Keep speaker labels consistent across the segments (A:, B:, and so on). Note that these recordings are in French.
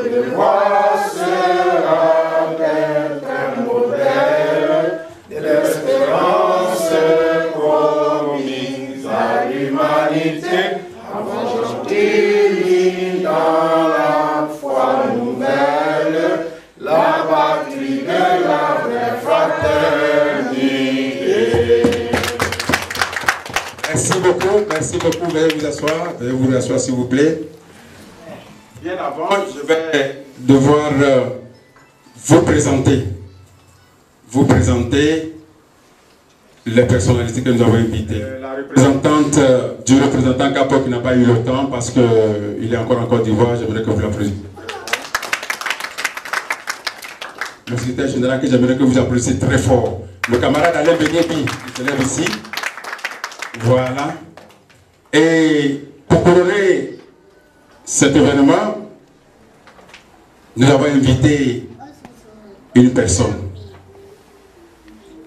A: devoir sera d'être un modèle de l'espérance promise à l'humanité, avant dans la foi nouvelle, la patrie de la vraie fraternité.
B: Merci beaucoup, veuillez vous asseoir s'il vous plaît. Bien avant, je vais devoir vous présenter les personnalités que nous avons invitées. La représentante du représentant Capo qui n'a pas eu le temps parce qu'il est encore en Côte d'Ivoire, j'aimerais que vous l'applaudissiez. Le secrétaire général que j'aimerais que vous applaudissiez très fort. Le camarade Alain Beguebi, qui se lève ici. Voilà. Et pour couronner cet événement, nous avons invité une personne.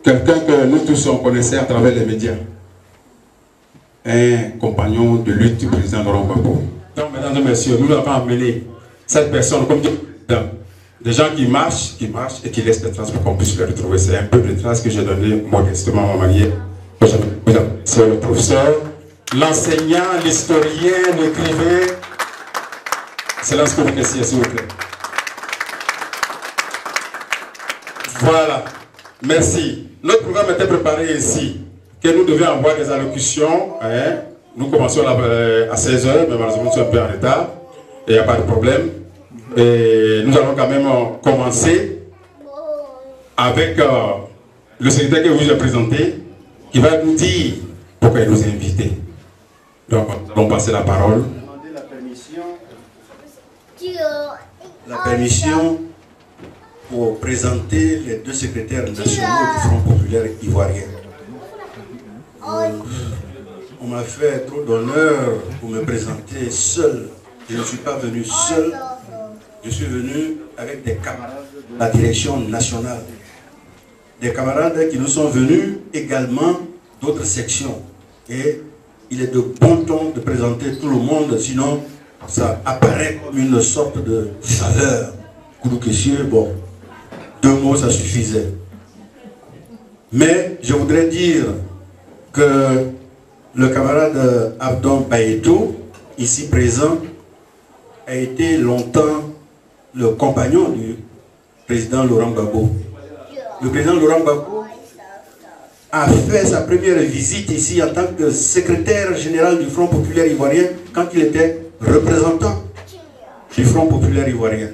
B: Quelqu'un que nous tous on connaissait à travers les médias. Un compagnon de lutte du président Laurent Gbagbo. Donc, mesdames et messieurs, nous avons amené cette personne comme des gens qui marchent et qui laissent des traces pour qu'on puisse les retrouver. C'est un peu de traces que j'ai donné modestement à mon marié. C'est le professeur, l'enseignant, l'historien, l'écrivain. C'est là ce que vous connaissez, s'il vous plaît. Voilà. Merci. Notre programme était préparé ici, que nous devions avoir des allocutions. Hein. Nous commençons à 16 h, mais malheureusement nous sommes un peu en retard. Et il n'y a pas de problème. Et nous allons quand même commencer avec le secrétaire que vous avez présenté, qui va nous dire pourquoi il nous a invités. Donc, nous allons passer la parole.
C: La permission pour présenter les deux secrétaires nationaux du Front populaire ivoirien. On m'a fait trop d'honneur pour me présenter seul. Je ne suis pas venu seul, je suis venu avec des camarades de la direction nationale. Des camarades qui nous sont venus également d'autres sections. Et il est de bon ton de présenter tout le monde, sinon ça apparaît comme une sorte de chaleur. Bon, 2 mots ça suffisait. Mais je voudrais dire que le camarade Abdon Baïto, ici présent, a été longtemps le compagnon du président Laurent Gbagbo. Le président Laurent Gbagbo a fait sa première visite ici en tant que secrétaire général du Front populaire ivoirien quand il était représentant du Front populaire ivoirien.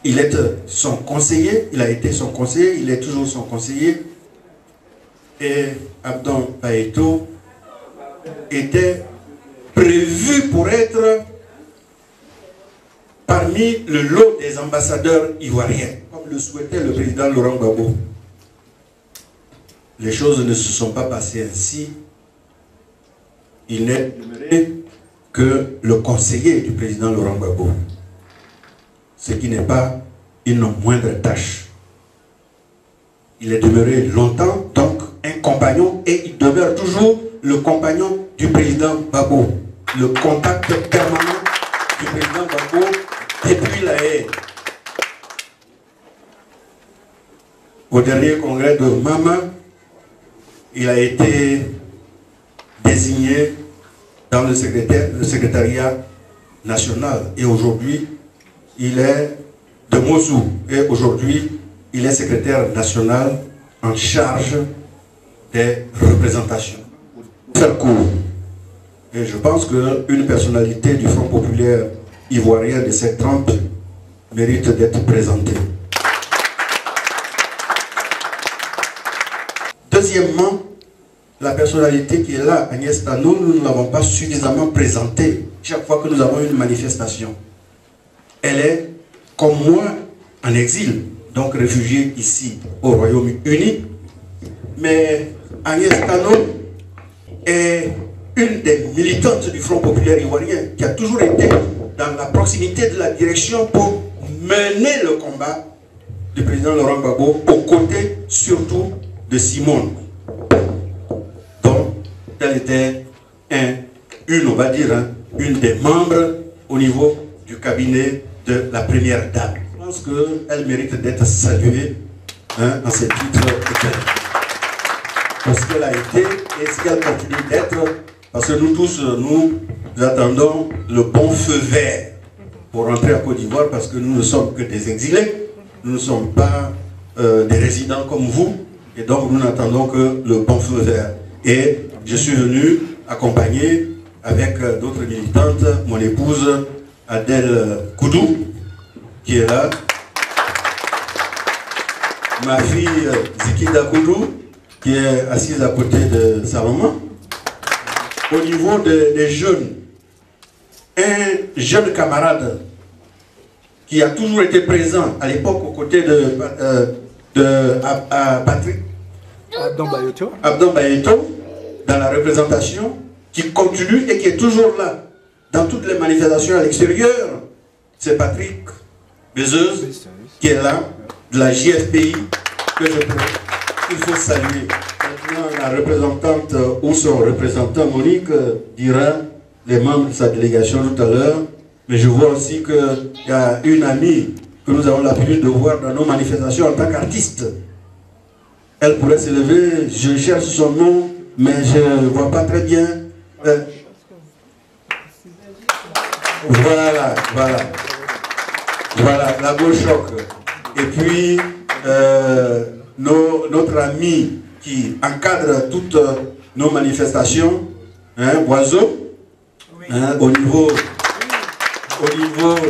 C: Il est son conseiller, il a été son conseiller, il est toujours son conseiller. Et Abdon Baïto était prévu pour être parmi le lot des ambassadeurs ivoiriens, comme le souhaitait le président Laurent Gbagbo. Les choses ne se sont pas passées ainsi. Il n'est demeuré que le conseiller du président Laurent Gbagbo. Ce qui n'est pas une moindre tâche. Il est demeuré longtemps, donc un compagnon, et il demeure toujours le compagnon du président Gbagbo. Le contact permanent du président Gbagbo depuis la haie. Au dernier congrès de Mama, il a été désigné dans le secrétariat national. Et aujourd'hui, il est de Mosou. Et aujourd'hui, il est secrétaire national en charge des représentations. Faire court. Et je pense qu'une personnalité du Front populaire ivoirien de cette trempe mérite d'être présentée. Deuxièmement, la personnalité qui est là, Agnès Tano, nous ne l'avons pas suffisamment présentée chaque fois que nous avons une manifestation. Elle est, comme moi, en exil, donc réfugiée ici au Royaume-Uni. Mais Agnès Tano est une des militantes du Front populaire ivoirien qui a toujours été dans la proximité de la direction pour mener le combat du président Laurent Gbagbo aux côtés surtout de Simone. Donc, elle était une des membres au niveau du cabinet de la première dame. Je pense qu'elle mérite d'être saluée dans ses titres éternels. Parce qu'elle a été et ce qu'elle continue d'être, parce que nous tous, nous attendons le bon feu vert pour rentrer à Côte d'Ivoire, parce que nous ne sommes que des exilés, nous ne sommes pas des résidents comme vous, et donc nous n'attendons que le bon feu vert. Et je suis venu accompagner avec d'autres militantes, mon épouse Adèle Koudou, qui est là, ma fille Zikida Koudou, qui est assise à côté de sa maman. Au niveau des jeunes, un jeune camarade qui a toujours été présent à l'époque aux côtés de Patrick Abdon Bayeto dans la représentation, qui continue et qui est toujours là dans toutes les manifestations à l'extérieur, c'est Patrick Bezeuse qui est là, de la JFPI, que il faut saluer. Maintenant, la représentante ou son représentant, Monique, dira les membres de sa délégation tout à l'heure. Mais je vois aussi qu'il y a une amie que nous avons l'habitude de voir dans nos manifestations en tant qu'artiste. Elle pourrait se lever, je cherche son nom, mais je ne vois pas très bien. Voilà, la gauche choc. Et puis, notre ami qui encadre toutes nos manifestations, Oiseau, au niveau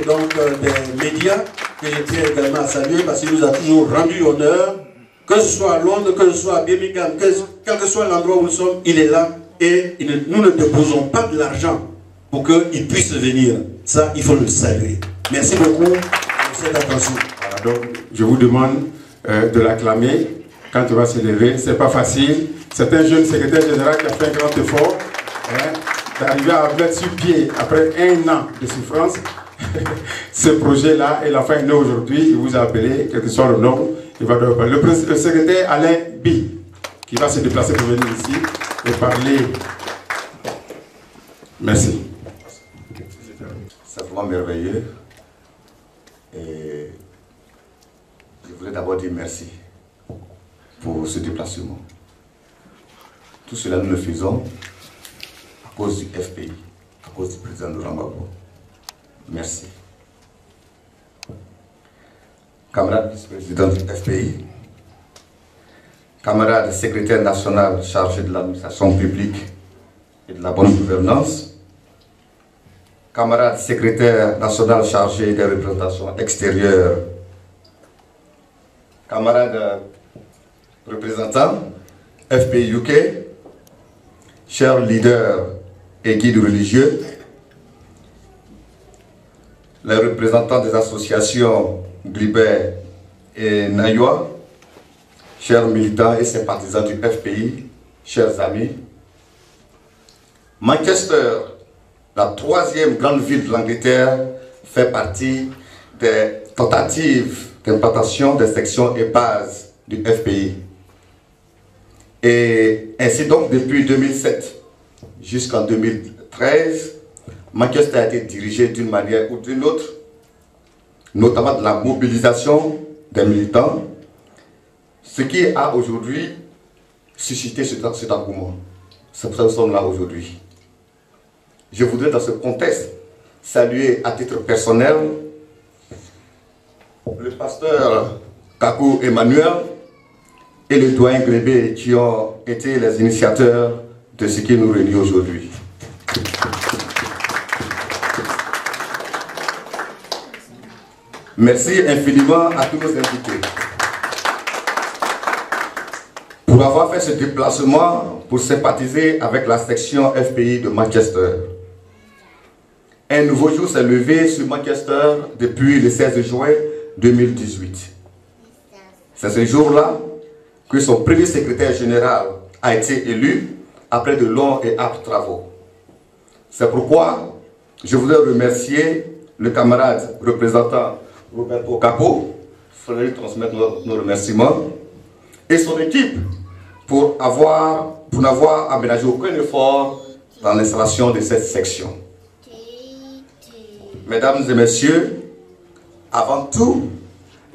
C: donc, des médias, que je tiens également à saluer parce qu'il nous a toujours rendu honneur, que ce soit à Londres, que ce soit à Birmingham, quel que soit l'endroit où nous sommes, il est là et nous ne déposons pas de l'argent pour qu'il puisse venir. Ça, il faut le saluer. Merci beaucoup pour cette attention.
B: Voilà, donc, je vous demande de l'acclamer quand il va se lever. C'est pas facile. C'est un jeune secrétaire général qui a fait un grand effort d'arriver à mettre sur pied, après 1 an de souffrance, ce projet-là. Et l'enfant est né aujourd'hui. Il vous a appelé, quel que soit le nom. Il va le secrétaire Alain Bi, qui va se déplacer pour venir ici et parler. Merci.
A: C'est vraiment merveilleux. Et je voudrais d'abord dire merci pour ce déplacement. Tout cela, nous le faisons à cause du FPI, à cause du président Laurent Gbagbo. Merci. Camarade vice-président du FPI, camarade secrétaire national chargé de l'administration publique et de la bonne gouvernance, camarade secrétaire national chargé des représentations extérieures, camarade représentant FPI UK, chers leaders et guides religieux, les représentants des associations Glibert et Nayoua, chers militants et sympathisants du FPI, chers amis, Manchester, la 3e grande ville de l'Angleterre, fait partie des tentatives d'implantation des sections et bases du FPI. Et ainsi donc, depuis 2007 jusqu'en 2013, Manchester a été dirigé d'une manière ou d'une autre, notamment de la mobilisation des militants, ce qui a aujourd'hui suscité cet engouement. C'est pour ça que nous sommes là aujourd'hui. Je voudrais dans ce contexte saluer à titre personnel le pasteur Kakou Emmanuel et le doyen Grébé qui ont été les initiateurs de ce qui nous réunit aujourd'hui. Merci infiniment à tous nos invités pour avoir fait ce déplacement pour sympathiser avec la section FPI de Manchester. Un nouveau jour s'est levé sur Manchester depuis le 16 juin 2018. C'est ce jour-là que son premier secrétaire général a été élu après de longs et âpres travaux. C'est pourquoi je voudrais remercier le camarade représentant Roberto Capo, il faudrait lui transmettre nos remerciements, et son équipe pour n'avoir aménagé aucun effort dans l'installation de cette section. mesdames et messieurs, avant tout,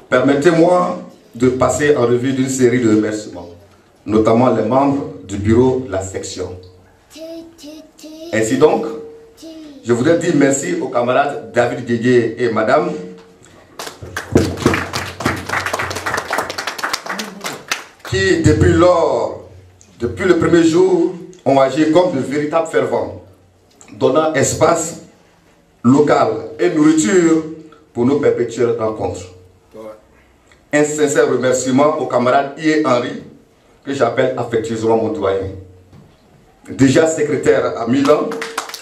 A: permettez-moi de passer en revue d'une série de remerciements, notamment les membres du bureau de la section. Ainsi donc, je voudrais dire merci aux camarades David Guégué et madame qui, depuis le premier jour, ont agi comme de véritables fervents, donnant espace local et nourriture pour nos perpétuelles rencontres. Un sincère remerciement au camarade Ié Henry, que j'appelle affectueusement mon doyen. Déjà secrétaire à Milan,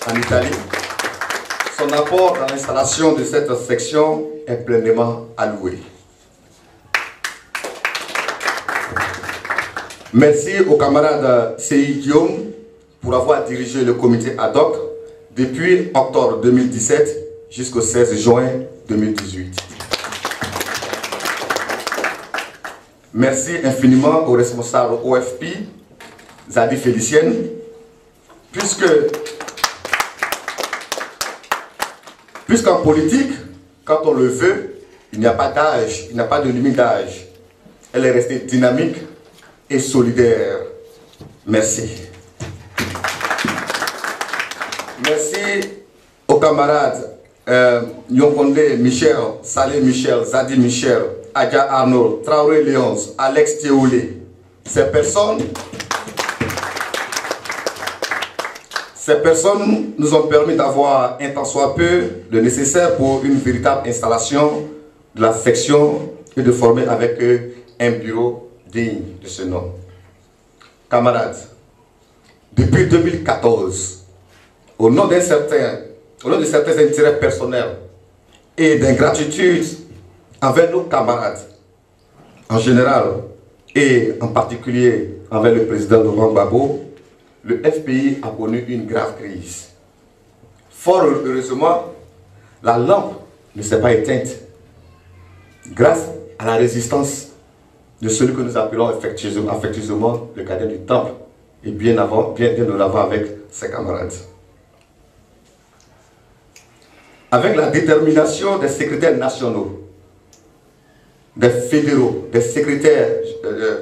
A: en Italie, son apport dans l'installation de cette section est pleinement alloué. Merci au camarade C.I. Guillaume pour avoir dirigé le comité ad hoc depuis octobre 2017 jusqu'au 16 juin 2018. Merci infiniment au responsable OFP, Zadi Félicienne, puisqu'en politique, quand on le veut, il n'y a pas d'âge, il n'y a pas de limite d'âge. Elle est restée dynamique et solidaire. Merci. Merci aux camarades Nyokonde Michel, Salé Michel, Zadi Michel, Adja Arnaud, Traoré Léonce, Alex Théoulé. Ces personnes nous ont permis d'avoir un tant soit peu le nécessaire pour une véritable installation de la section et de former avec eux un bureau digne de ce nom. Camarades, depuis 2014, au nom de certains intérêts personnels et d'ingratitude envers nos camarades en général et en particulier envers le président Laurent Gbagbo, le FPI a connu une grave crise. Fort heureusement, la lampe ne s'est pas éteinte grâce à la résistance de celui que nous appelons affectueusement le gardien du temple et bien de l'avant avec ses camarades. Avec la détermination des secrétaires nationaux, des fédéraux, des secrétaires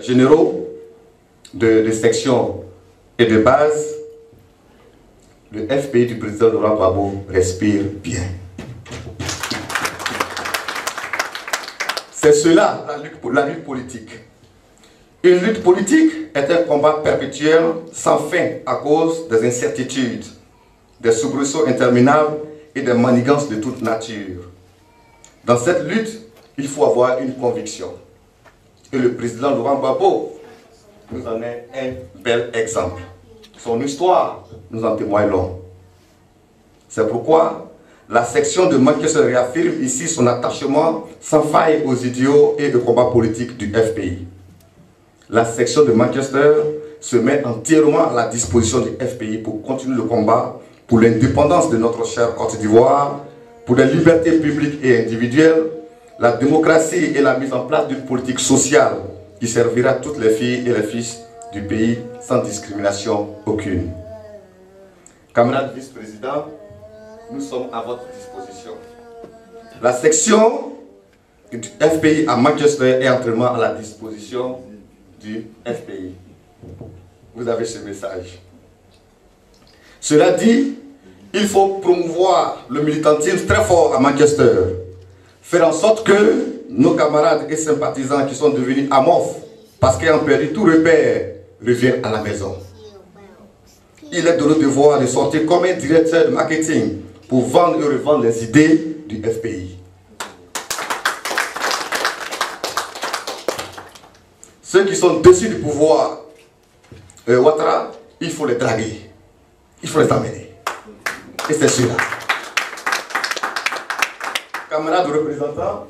A: généraux de section et de base, le FPI du président Laurent Gbagbo respire bien. C'est cela, la lutte politique. Une lutte politique est un combat perpétuel sans fin à cause des incertitudes, des soubresauts interminables et des manigances de toute nature. Dans cette lutte, il faut avoir une conviction. Et le président Laurent Gbagbo nous en est un bel exemple. Son histoire nous en témoigne long. C'est pourquoi la section de Manchester réaffirme ici son attachement sans faille aux idéaux et aux combats politiques du FPI. La section de Manchester se met entièrement à la disposition du FPI pour continuer le combat pour l'indépendance de notre chère Côte d'Ivoire, pour les libertés publiques et individuelles, la démocratie et la mise en place d'une politique sociale qui servira toutes les filles et les fils du pays sans discrimination aucune. Camarades vice-présidents, nous sommes à votre disposition. La section du FPI à Manchester est entièrement à la disposition du FPI. Vous avez ce message. Cela dit, il faut promouvoir le militantisme très fort à Manchester. Faire en sorte que nos camarades et sympathisants qui sont devenus amorphes parce qu'ils ont perdu tout repère reviennent à la maison. Il est de notre devoir de sortir comme un directeur de marketing pour vendre et revendre les idées du FPI. Ceux qui sont dessus du pouvoir, Ouattara, il faut les draguer. Il faut les amener. Et c'est cela. Camarades représentants,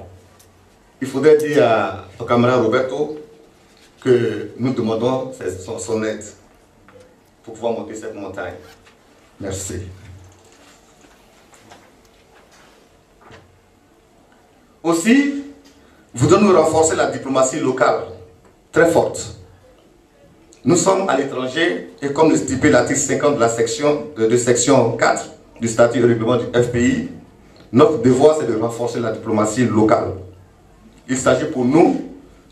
A: il faudrait dire au camarade Roberto que nous demandons son aide pour pouvoir monter cette montagne. Merci. Aussi, vous devons renforcer la diplomatie locale, très forte. Nous sommes à l'étranger et comme le stipule l'article 50 de la section 4 du statut de règlement du FPI, Notre devoir, c'est de renforcer la diplomatie locale. Il s'agit pour nous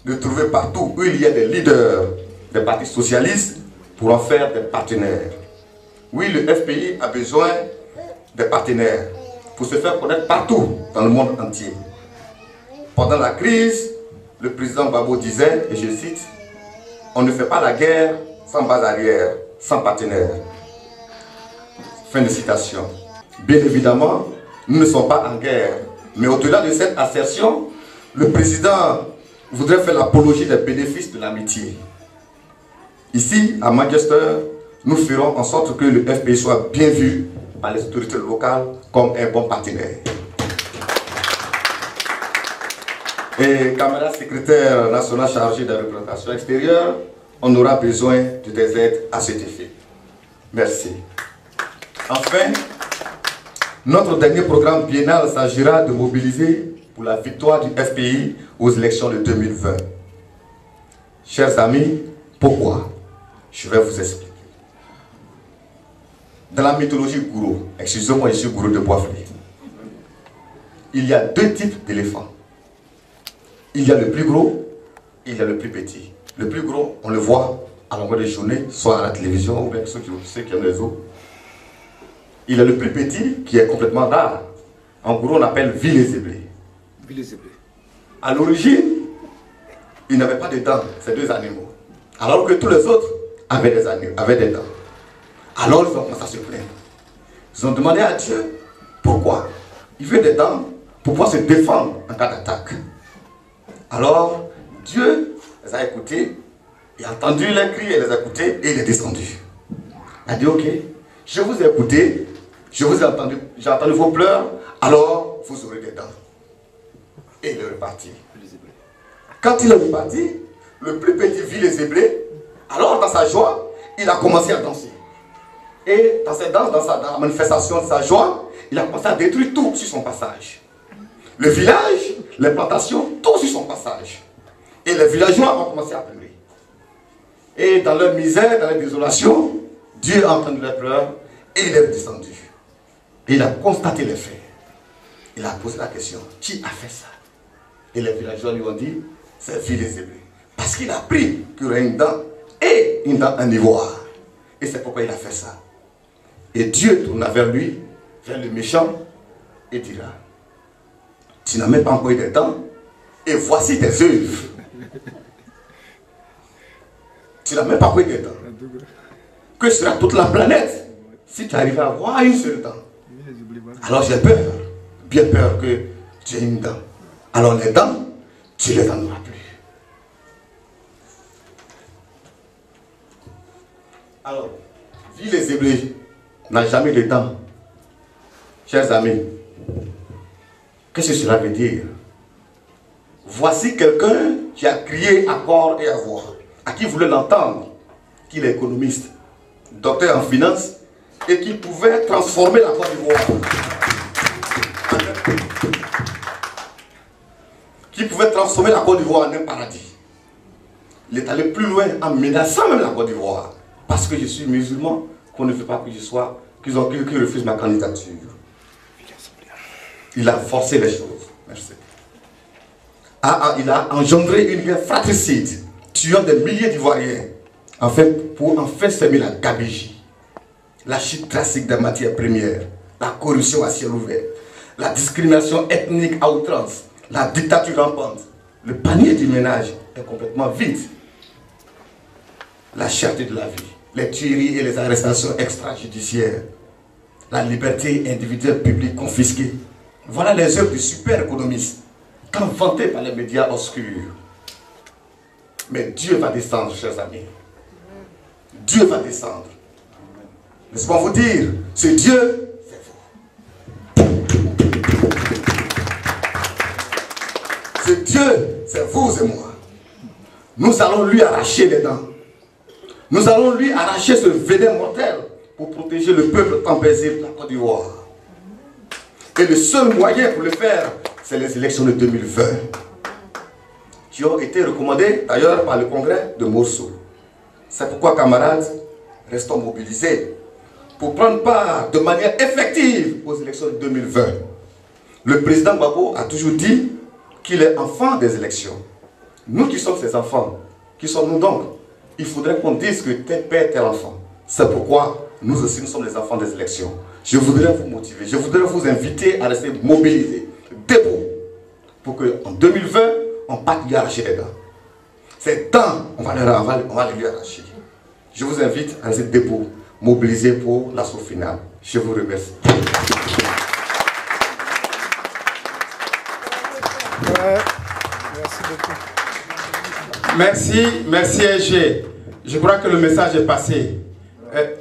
A: de trouver partout où il y a des leaders des partis socialistes pour en faire des partenaires. Oui, le FPI a besoin des partenaires pour se faire connaître partout dans le monde entier. Pendant la crise, le président Gbagbo disait, et je cite, « On ne fait pas la guerre sans base arrière, sans partenaire. » Fin de citation. Bien évidemment, nous ne sommes pas en guerre. Mais au-delà de cette assertion, le président voudrait faire l'apologie des bénéfices de l'amitié. Ici, à Manchester, nous ferons en sorte que le FPI soit bien vu par les autorités locales comme un bon partenaire. Et camarade secrétaire national chargé de la représentation extérieure, on aura besoin de tes aides à cet effet. Merci. Enfin, notre dernier programme biennal s'agira de mobiliser pour la victoire du FPI aux élections de 2020. Chers amis, pourquoi? Je vais vous expliquer. Dans la mythologie gourou, excusez-moi, je suis gourou de Boisflé, il y a deux types d'éléphants. Il y a le plus gros, il y a le plus petit. Le plus gros, on le voit à longueur de journée, soit à la télévision ou bien ceux qui ont les os. Il y a le plus petit qui est complètement rare. En gros, on appelle vilé-zébré. À l'origine, ils n'avaient pas de dents, ces deux animaux. Alors que tous les autres avaient des dents. Alors ils ont commencé à se plaindre. Ils ont demandé à Dieu pourquoi. Il veut des dents pour pouvoir se défendre en cas d'attaque. Alors, Dieu les a écoutés, il a entendu les cris, il les a écoutés et il est descendu. Il a dit, ok, je vous ai écouté, je vous ai entendu, j'ai entendu vos pleurs, alors vous aurez des dents. Et il est reparti. Quand il est reparti, le plus petit vit les zébrés, alors dans sa joie, il a commencé à danser. Et dans ses danses, dans la manifestation de sa joie, il a commencé à détruire tout sur son passage. Le village, les plantations, tout sur son passage. Et les villageois ont commencé à pleurer. Et dans leur misère, dans leur désolation, Dieu a entendu leurs pleurs et il est descendu. Et il a constaté les faits. Il a posé la question, qui a fait ça? Et les villageois lui ont dit, c'est Vilé-Zébré. Parce qu'il a pris qu'il y aurait une dent et une dent en ivoire. Et c'est pourquoi il a fait ça. Et Dieu tourna vers lui, vers le méchant, et dira, tu n'as même pas encore eu des dents, et voici tes œuvres. Tu n'as même pas encore eu des dents. Que sera toute la planète si tu arrives à avoir une seule dent? Alors j'ai peur, bien peur que tu aies une dent. Alors les dents, tu les en auras plus. Alors, Vilé-Zébré n'a jamais de dents. Chers amis, qu'est-ce que cela veut dire? Voici quelqu'un qui a crié à corps et à voix, à qui voulait l'entendre, qu'il est économiste, docteur en finance, et qui pouvait transformer la Côte d'Ivoire. Qui pouvait transformer la Côte d'Ivoire en un paradis. Il est allé plus loin en menaçant même la Côte d'Ivoire. Parce que je suis musulman, qu'on ne veut pas que je sois, qu'ils refusent ma candidature. Il a forcé les choses. Merci. Il a engendré une guerre fratricide, tuant des milliers d'Ivoiriens, pour enfin semer la gabegie, la chute drastique des matières premières, la corruption à ciel ouvert, la discrimination ethnique à outrance, la dictature rampante. Le panier du ménage est complètement vide. La cherté de la vie, les tueries et les arrestations extrajudiciaires, la liberté individuelle publique confisquée. Voilà les œuvres du super économiste, tant vanté par les médias obscurs. Mais Dieu va descendre, chers amis. Dieu va descendre. Laissez-moi vous dire, ce Dieu, c'est vous. Ce Dieu, c'est vous et moi. Nous allons lui arracher les dents. Nous allons lui arracher ce venin mortel pour protéger le peuple tant paisible de la Côte d'Ivoire. Et le seul moyen pour le faire, c'est les élections de 2020, qui ont été recommandées d'ailleurs par le congrès de Morceau. C'est pourquoi, camarades, restons mobilisés pour prendre part de manière effective aux élections de 2020. Le président Gbagbo a toujours dit qu'il est enfant des élections. Nous qui sommes ses enfants, qui sommes-nous donc? Il faudrait qu'on dise que tel père, tel enfant. C'est pourquoi nous aussi, nous sommes les enfants des élections. Je voudrais vous motiver, je voudrais vous inviter à rester mobilisés, debout, pour qu'en 2020, on parte lui arracher les dents. C'est temps, on va les lui arracher. Je vous invite à rester debout, mobilisés pour l'assaut final. Je vous remercie.
D: Merci beaucoup.
B: Merci SG. Je crois que le message est passé.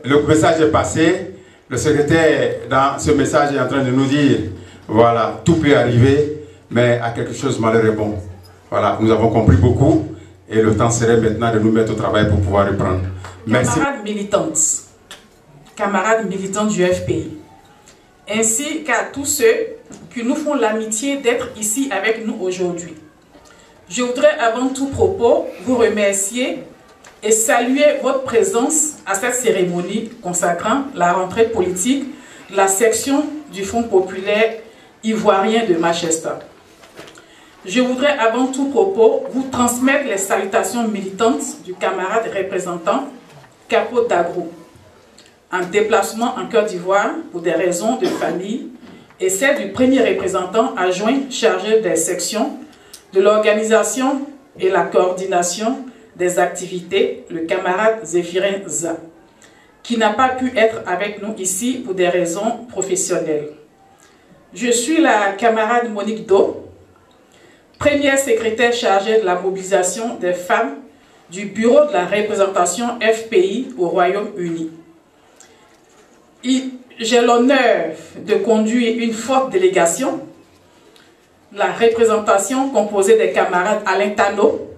B: Le message est passé. Le secrétaire, dans ce message, est en train de nous dire, voilà, tout peut arriver, mais à quelque chose malheur est bon. Voilà, nous avons compris beaucoup et le temps serait maintenant de nous mettre au travail pour pouvoir reprendre. Merci.
E: Camarades militants du FPI, ainsi qu'à tous ceux qui nous font l'amitié d'être ici avec nous aujourd'hui. Je voudrais avant tout propos vous remercier et saluer votre présence à cette cérémonie consacrant la rentrée politique de la section du Front populaire ivoirien de Manchester. Je voudrais avant tout propos vous transmettre les salutations militantes du camarade représentant Capo Dagrou, en déplacement en Côte d'Ivoire pour des raisons de famille, et celle du premier représentant adjoint chargé des sections de l'organisation et la coordination des activités, le camarade Zéphirin Za, qui n'a pas pu être avec nous ici pour des raisons professionnelles. Je suis la camarade Monique Do, première secrétaire chargée de la mobilisation des femmes du bureau de la représentation FPI au Royaume-Uni. J'ai l'honneur de conduire une forte délégation, la représentation composée des camarades Alain Tano,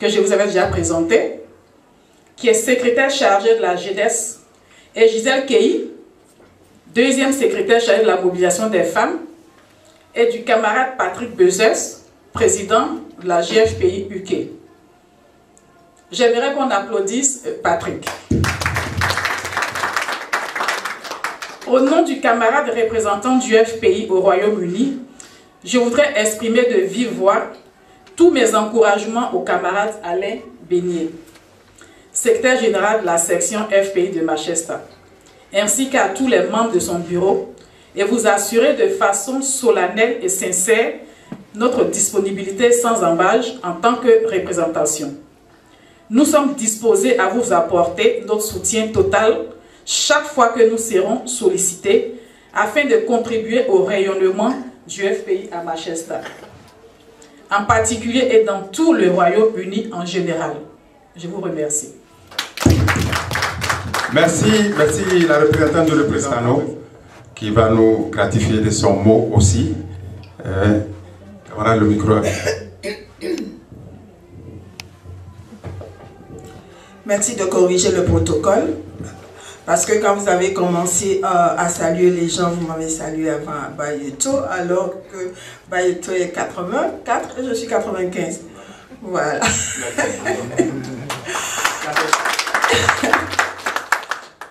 E: que je vous avais déjà présenté, qui est secrétaire chargé de la GEDES, et Gisèle Kei, deuxième secrétaire chargé de la mobilisation des femmes, et du camarade Patrick Bezès, président de la GFPI UK. J'aimerais qu'on applaudisse Patrick. Au nom du camarade représentant du FPI au Royaume-Uni, je voudrais exprimer de vive voix tous mes encouragements au camarade Alain Beignet, secrétaire général de la section FPI de Manchester, ainsi qu'à tous les membres de son bureau, et vous assurer de façon solennelle et sincère notre disponibilité sans embâche en tant que représentation. Nous sommes disposés à vous apporter notre soutien total chaque fois que nous serons sollicités afin de contribuer au rayonnement du FPI à Manchester, en particulier et dans tout le Royaume-Uni en général. Je vous remercie.
B: Merci la représentante du représentant qui va nous gratifier de son mot aussi. Camarade, le micro.
F: Merci de corriger le protocole. Parce que quand vous avez commencé à saluer les gens, vous m'avez salué avant Bayeto, alors que Bayeto est 84 et je suis 95. Voilà.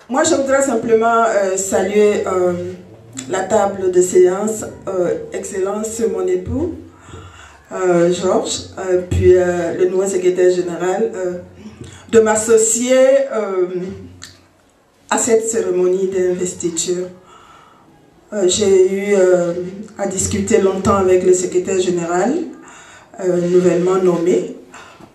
F: Moi, je voudrais simplement saluer la table de séance, Excellence, mon époux, Georges, puis le nouveau secrétaire général, de m'associer à cette cérémonie d'investiture. J'ai eu à discuter longtemps avec le secrétaire général, nouvellement nommé,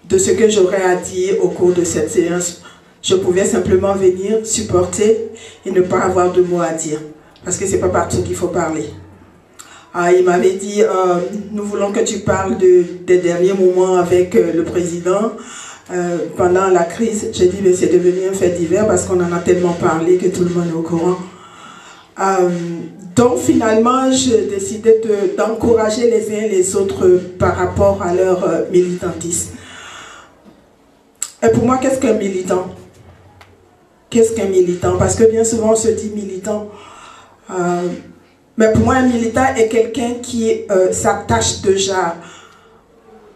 F: de ce que j'aurais à dire au cours de cette séance. Je pouvais simplement venir supporter et ne pas avoir de mots à dire, parce que ce n'est pas partout qu'il faut parler. Il m'avait dit, nous voulons que tu parles des derniers moments avec le président, pendant la crise. J'ai dit, mais c'est devenu un fait divers parce qu'on en a tellement parlé que tout le monde est au courant. Donc finalement, j'ai décidé d'encourager les uns et les autres par rapport à leur militantisme. Et pour moi, qu'est-ce qu'un militant? Qu'est-ce qu'un militant? Parce que bien souvent, on se dit militant. Mais pour moi, un militant est quelqu'un qui s'attache déjà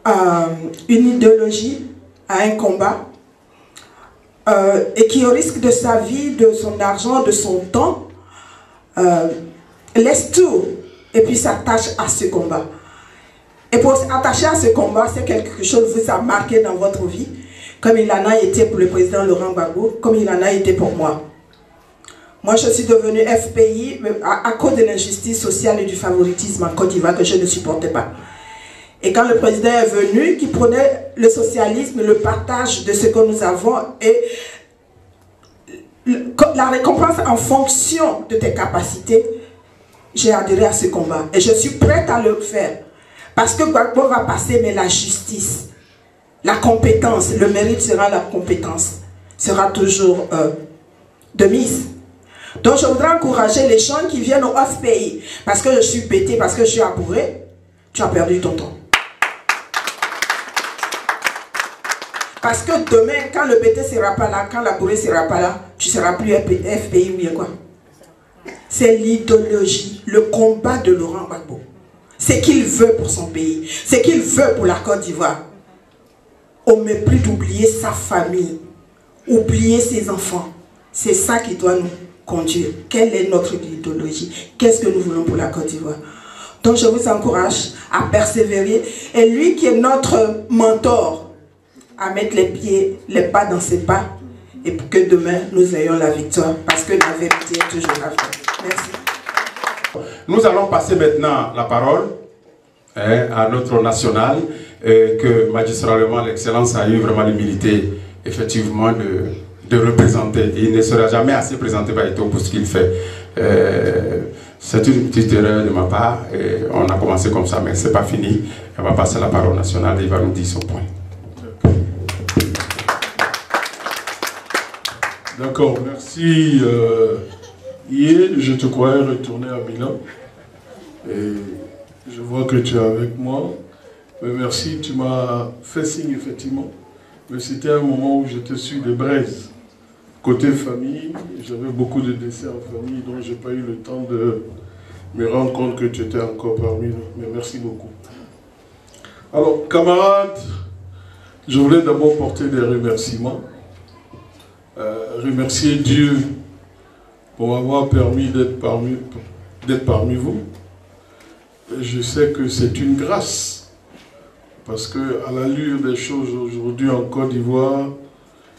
F: à une idéologie, à un combat, et qui au risque de sa vie, de son argent, de son temps, laisse tout et puis s'attache à ce combat. Et pour s'attacher à ce combat, c'est quelque chose qui vous a marqué dans votre vie, comme il en a été pour le président Laurent Gbagbo, comme il en a été pour moi. Moi, je suis devenue FPI à cause de l'injustice sociale et du favoritisme en Côte d'Ivoire que je ne supportais pas. Et quand le président est venu, qui prenait le socialisme, le partage de ce que nous avons et la récompense en fonction de tes capacités, j'ai adhéré à ce combat. Et je suis prête à le faire. Parce que Gbagbo va passer, mais la justice, la compétence, le mérite sera la compétence, sera toujours de mise. Donc je voudrais encourager les gens qui viennent au FPI. Parce que je suis pété, parce que je suis apuré, tu as perdu ton temps. Parce que demain, quand le BT ne sera pas là, quand la bourrée ne sera pas là, tu ne seras plus FPI ou bien quoi. C'est l'idéologie, le combat de Laurent Gbagbo. C'est qu'il veut pour son pays, c'est qu'il veut pour la Côte d'Ivoire. Au mépris d'oublier sa famille, oublier ses enfants. C'est ça qui doit nous conduire. Quelle est notre idéologie? Qu'est-ce que nous voulons pour la Côte d'Ivoire? Donc je vous encourage à persévérer. Et lui qui est notre mentor, à mettre les pas dans ses pas, et pour que demain nous ayons la victoire, parce que la vérité est toujours la vraie. Merci.
B: Nous allons passer maintenant la parole à notre national, que magistralement l'excellence a eu vraiment l'humilité effectivement de représenter. Il ne sera jamais assez présenté par Eto'o pour ce qu'il fait. C'est une petite erreur de ma part, et on a commencé comme ça, mais ce n'est pas fini. On va passer la parole nationale et il va nous dire son point.
D: D'accord, merci. Hier, je te croyais retourner à Milan. Et je vois que tu es avec moi. Mais merci, tu m'as fait signe, effectivement. Mais c'était un moment où j'étais sur des braises. Côté famille, j'avais beaucoup de décès en famille, donc je n'ai pas eu le temps de me rendre compte que tu étais encore parmi nous. Mais merci beaucoup. Alors, camarades, je voulais d'abord porter des remerciements. Remercier Dieu pour m'avoir permis d'être parmi vous. Et je sais que c'est une grâce, parce qu'à l'allure des choses aujourd'hui en Côte d'Ivoire,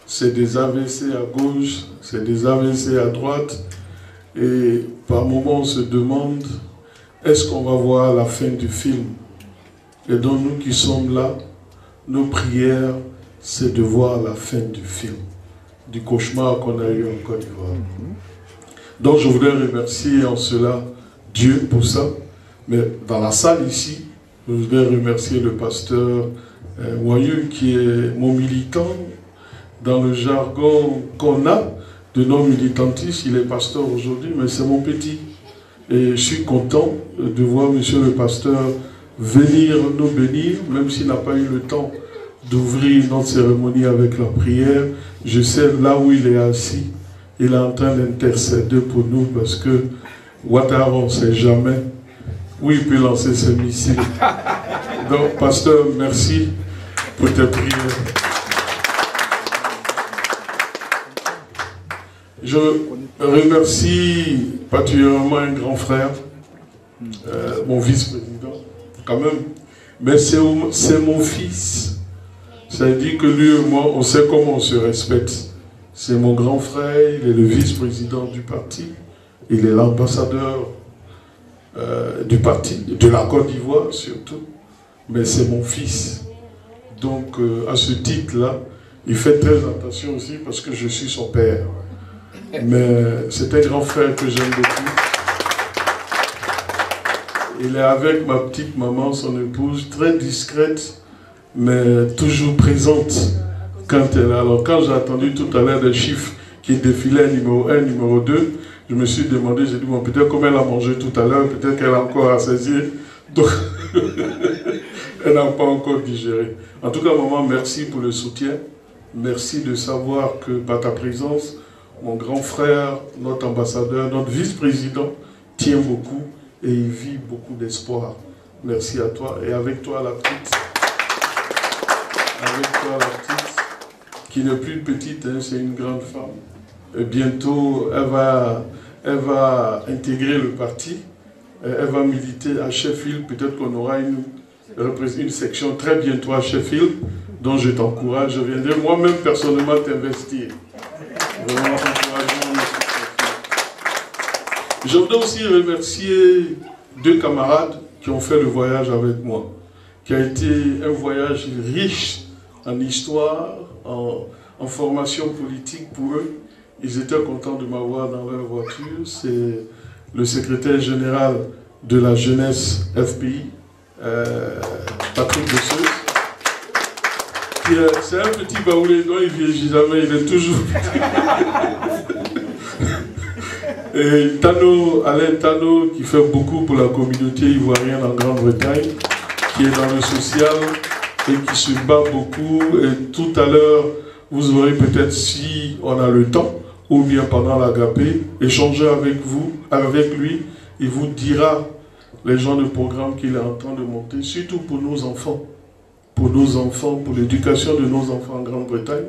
D: c'est des AVC à gauche, c'est des AVC à droite, et par moments on se demande, est-ce qu'on va voir la fin du film? Et donc nous qui sommes là, nos prières, c'est de voir la fin du film, du cauchemar qu'on a eu en Côte d'Ivoire. Donc je voudrais remercier en cela Dieu pour ça. Mais dans la salle ici, je voudrais remercier le pasteur Moyeux qui est mon militant. Dans le jargon qu'on a de non-militantistes, il est pasteur aujourd'hui, mais c'est mon petit. Et je suis content de voir monsieur le pasteur venir nous bénir, même s'il n'a pas eu le temps d'ouvrir notre cérémonie avec la prière. Je sais là où il est assis, il est en train d'intercéder pour nous, parce que Ouattara, on ne sait jamais où il peut lancer ses missiles. Donc, pasteur, merci pour tes prières. Je remercie particulièrement un grand frère, mon vice-président, quand même, mais c'est mon fils. Ça veut dire que lui et moi, on sait comment on se respecte. C'est mon grand frère, il est le vice-président du parti, il est l'ambassadeur du parti, de la Côte d'Ivoire surtout, mais c'est mon fils. Donc à ce titre-là, il fait très attention aussi parce que je suis son père. Mais c'est un grand frère que j'aime beaucoup. Il est avec ma petite maman, son épouse, très discrète, mais toujours présente quand elle est là. Alors quand j'ai entendu tout à l'heure des chiffres qui défilaient numéro 1, numéro 2, je me suis demandé, j'ai dit, bon, peut-être comme elle a mangé tout à l'heure, peut-être qu'elle a encore à saisir. Donc, elle n'a pas encore digéré. En tout cas, maman, merci pour le soutien. Merci de savoir que par ta présence, mon grand frère, notre ambassadeur, notre vice-président, tient beaucoup et il vit beaucoup d'espoir. Merci à toi. Et avec toi, la petite, qui n'est plus petite, hein, c'est une grande femme. Et bientôt, elle va intégrer le parti. Elle va militer à Sheffield. Peut-être qu'on aura une section très bientôt à Sheffield, dont je t'encourage. Je viendrai moi-même personnellement t'investir. Vraiment, encourageant. Je voudrais aussi remercier 2 camarades qui ont fait le voyage avec moi, qui a été un voyage riche en histoire, en formation politique pour eux. Ils étaient contents de m'avoir dans leur voiture. C'est le secrétaire général de la jeunesse FPI, Patrick Desseux. C'est un petit baoulé, dont il vieillit jamais, il est toujours... Et Tano, Alain Tano, qui fait beaucoup pour la communauté ivoirienne en Grande-Bretagne, qui est dans le social et qui se bat beaucoup. Et tout à l'heure, vous aurez peut-être, si on a le temps, ou bien pendant l'agapé, échanger avec lui, il vous dira les genres de programmes qu'il est en train de monter, surtout pour nos enfants, pour l'éducation de nos enfants en Grande-Bretagne.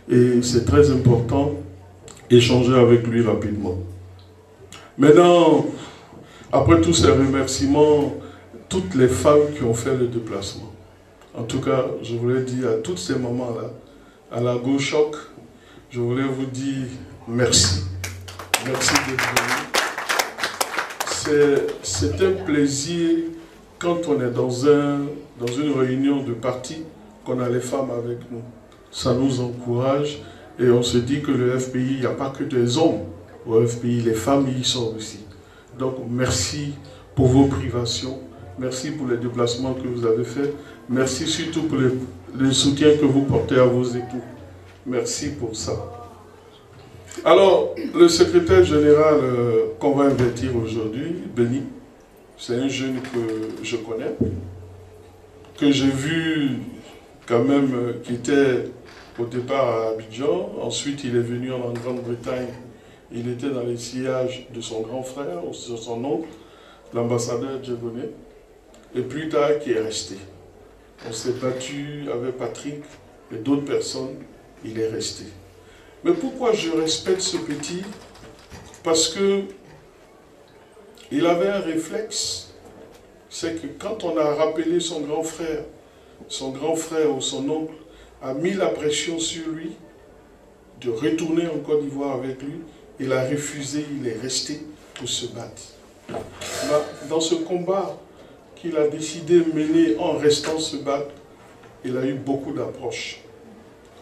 D: Et c'est très important, échanger avec lui rapidement. Maintenant, après tous ces remerciements, toutes les femmes qui ont fait le déplacement, en tout cas, je voulais dire à toutes ces mamans-là, à la Go Choc, je voulais vous dire merci. Merci d'être venus. C'est un plaisir quand on est dans une réunion de parti, qu'on a les femmes avec nous. Ça nous encourage et on se dit que le FPI, il n'y a pas que des hommes. Au FPI, les femmes y sont aussi. Donc, merci pour vos privations. Merci pour les déplacements que vous avez faits. Merci surtout pour le soutien que vous portez à vos époux. Merci pour ça. Alors, le secrétaire général qu'on va investir aujourd'hui, Béni, c'est un jeune que je connais, que j'ai vu quand même, qui était au départ à Abidjan. Ensuite, il est venu en Grande-Bretagne. Il était dans les sillages de son grand frère, ou son oncle, l'ambassadeur Djegoné, et plus tard qui est resté. On s'est battu avec Patrick et d'autres personnes, il est resté. Mais pourquoi je respecte ce petit? Parce que il avait un réflexe, c'est que quand on a rappelé son grand frère ou son oncle a mis la pression sur lui de retourner en Côte d'Ivoire avec lui, il a refusé, il est resté pour se battre. Dans ce combat qu'il a décidé de mener en restant se battre, il a eu beaucoup d'approches.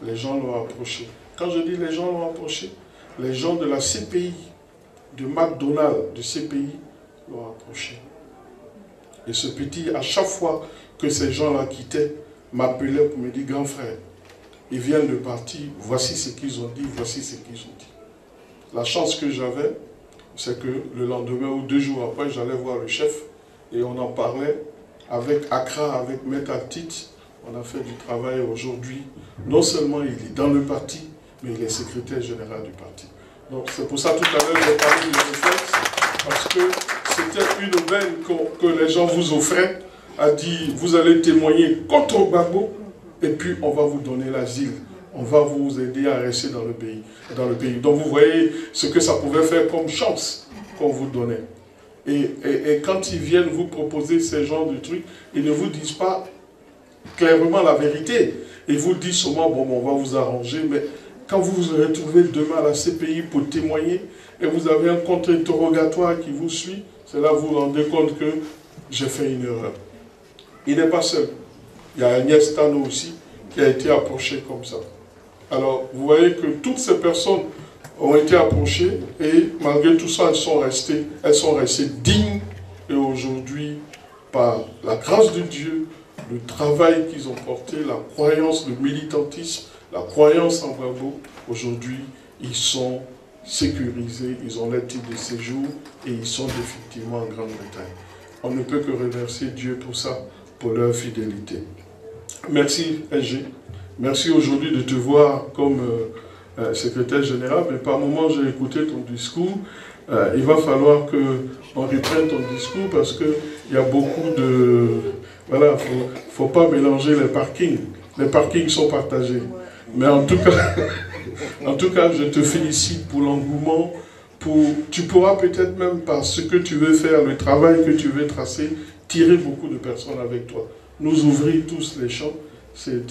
D: Les gens l'ont approché. Quand je dis les gens l'ont approché, les gens de la CPI, de McDonald's, de CPI, l'ont approché. Et ce petit, à chaque fois que ces gens-là quittaient, m'appelait pour me dire, grand frère, ils viennent de partir, voici ce qu'ils ont dit, voici ce qu'ils ont dit. La chance que j'avais, c'est que le lendemain ou 2 jours après, j'allais voir le chef et on en parlait avec Accra, avec Metatit. On a fait du travail aujourd'hui. Non seulement il est dans le parti, mais il est secrétaire général du parti. Donc c'est pour ça tout à l'heure j'ai parlé de réflexe, parce que c'était une veine que les gens vous offraient, a dit vous allez témoigner contre Gbagbo et puis on va vous donner l'asile. On va vous aider à rester dans le pays. Donc vous voyez ce que ça pouvait faire comme chance qu'on vous donnait. Et quand ils viennent vous proposer ce genre de trucs, ils ne vous disent pas clairement la vérité. Ils vous disent seulement, bon, on va vous arranger, mais quand vous vous retrouvez demain à la CPI pour témoigner, et vous avez un contre-interrogatoire qui vous suit, c'est là que vous vous rendez compte que j'ai fait une erreur. Il n'est pas seul. Il y a Agnès Tano aussi, qui a été approchée comme ça. Alors, vous voyez que toutes ces personnes ont été approchées et malgré tout ça, elles sont restées dignes. Et aujourd'hui, par la grâce de Dieu, le travail qu'ils ont porté, la croyance, le militantisme, la croyance en Gbagbo, aujourd'hui, ils sont sécurisés, ils ont leur titre de séjour et ils sont définitivement en Grande-Bretagne. On ne peut que remercier Dieu pour ça, pour leur fidélité. Merci, SG. Merci aujourd'hui de te voir comme secrétaire général, mais par moment j'ai écouté ton discours. Il va falloir qu'on reprenne ton discours parce qu'il y a beaucoup de... Voilà, il ne faut pas mélanger les parkings. Les parkings sont partagés. Mais en tout cas, je te félicite pour l'engouement, tu pourras peut-être même par ce que tu veux faire, le travail que tu veux tracer, tirer beaucoup de personnes avec toi. Nous ouvrir tous les champs, c'est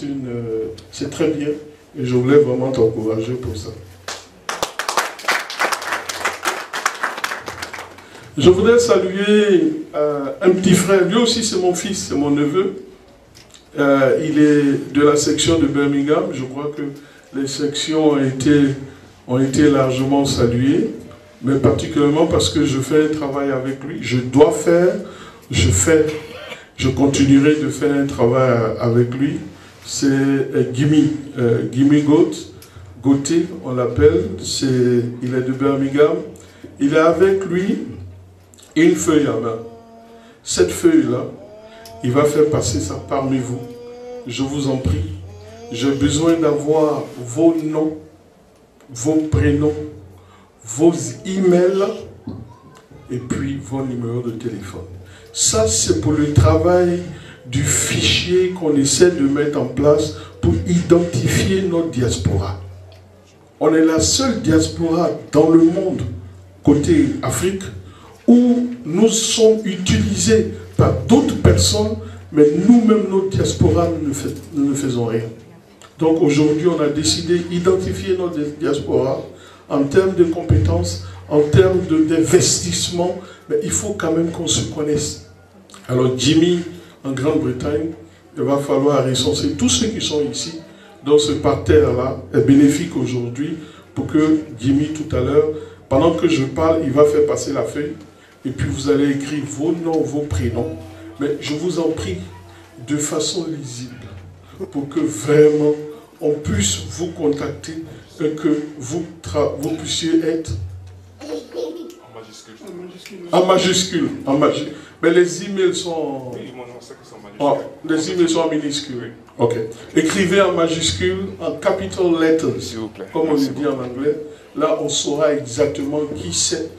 D: très bien et je voulais vraiment t'encourager pour ça. Je voudrais saluer un petit frère, lui aussi c'est mon fils, c'est mon neveu. Il est de la section de Birmingham, je crois que les sections ont été largement saluées, mais particulièrement parce que je fais un travail avec lui, je dois faire, je continuerai de faire un travail avec lui. C'est Gimme Gauthier, on l'appelle, il est de Birmingham. Il est avec lui une feuille à main. Cette feuille-là, il va faire passer ça parmi vous. Je vous en prie. J'ai besoin d'avoir vos noms, vos prénoms, vos emails et puis vos numéros de téléphone. Ça, c'est pour le travail du fichier qu'on essaie de mettre en place pour identifier notre diaspora. On est la seule diaspora dans le monde, côté Afrique, où nous sommes utilisés par d'autres personnes, mais nous-mêmes, notre diaspora, nous ne faisons rien. Donc aujourd'hui, on a décidé d'identifier notre diaspora en termes de compétences, en termes d'investissement, mais il faut quand même qu'on se connaisse. Alors Jimmy, en Grande-Bretagne, il va falloir recenser tous ceux qui sont ici. Donc ce parterre-là est bénéfique aujourd'hui pour que Jimmy, tout à l'heure, pendant que je parle, il va faire passer la feuille. Et puis vous allez écrire vos noms, vos prénoms. Mais je vous en prie, de façon lisible, pour que vraiment on puisse vous contacter et que vous puissiez être en majuscule. Mais les emails sont... Oh, les emails sont en minuscule. Ok. Écrivez en majuscule, en capital letters, comme on le dit en anglais. Là, on saura exactement qui c'est.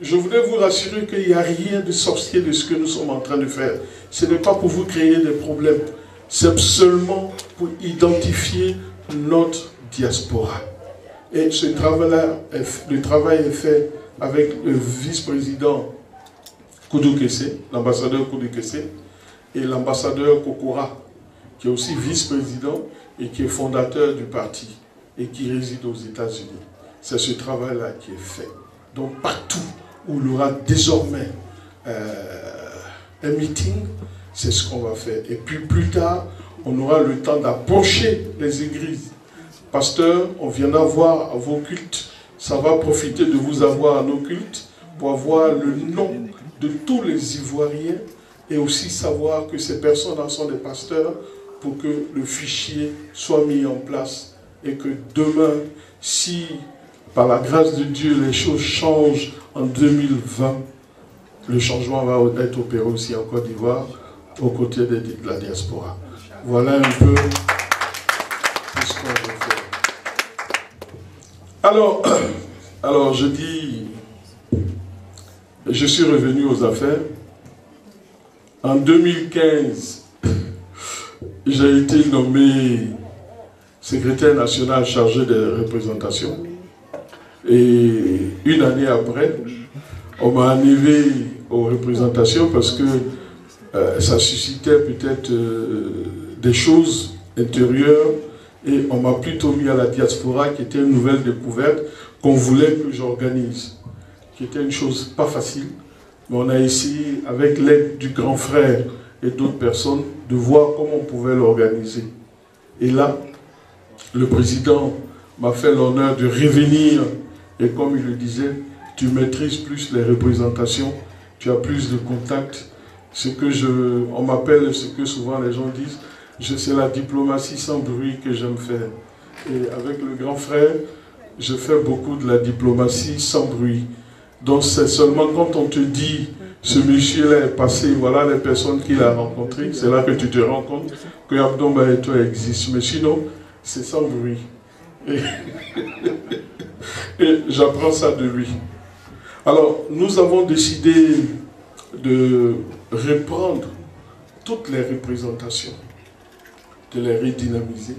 D: Je voudrais vous rassurer qu'il n'y a rien de sorcier de ce que nous sommes en train de faire. Ce n'est pas pour vous créer des problèmes. C'est seulement pour identifier notre diaspora. Et ce travail-là, le travail est fait avec le vice-président Koudou Kessé, l'ambassadeur Koudou Kessé, et l'ambassadeur Kokora, qui est aussi vice-président et qui est fondateur du parti et qui réside aux États-Unis. C'est ce travail-là qui est fait. Donc partout où il y aura désormais un meeting, c'est ce qu'on va faire. Et puis plus tard, on aura le temps d'approcher les églises. Pasteur, on viendra voir à vos cultes. Ça va profiter de vous avoir à nos cultes pour avoir le nom de tous les Ivoiriens et aussi savoir que ces personnes-là sont des pasteurs pour que le fichier soit mis en place et que demain, si par la grâce de Dieu les choses changent en 2020, le changement va être opéré aussi en Côte d'Ivoire aux côtés de la diaspora. Voilà un peu ce qu'on va faire. Alors je dis, je suis revenu aux affaires. En 2015, j'ai été nommé secrétaire national chargé des représentations. Et une année après, on m'a enlevé aux représentations parce que ça suscitait peut-être des choses intérieures et on m'a plutôt mis à la diaspora qui était une nouvelle découverte qu'on voulait que j'organise, qui était une chose pas facile, mais on a essayé avec l'aide du grand frère et d'autres personnes de voir comment on pouvait l'organiser. Et là, le président m'a fait l'honneur de revenir et comme il le disait, tu maîtrises plus les représentations, tu as plus de contacts. On m'appelle ce que souvent les gens disent, c'est la diplomatie sans bruit que j'aime faire. Et avec le grand frère, je fais beaucoup de la diplomatie sans bruit. Donc c'est seulement quand on te dit, ce monsieur-là est passé, voilà les personnes qu'il a rencontrées, c'est là que tu te rends compte que Abdomba et toi existent. Mais sinon, c'est sans bruit. Et j'apprends ça de lui. Alors, nous avons décidé de reprendre toutes les représentations, de les redynamiser,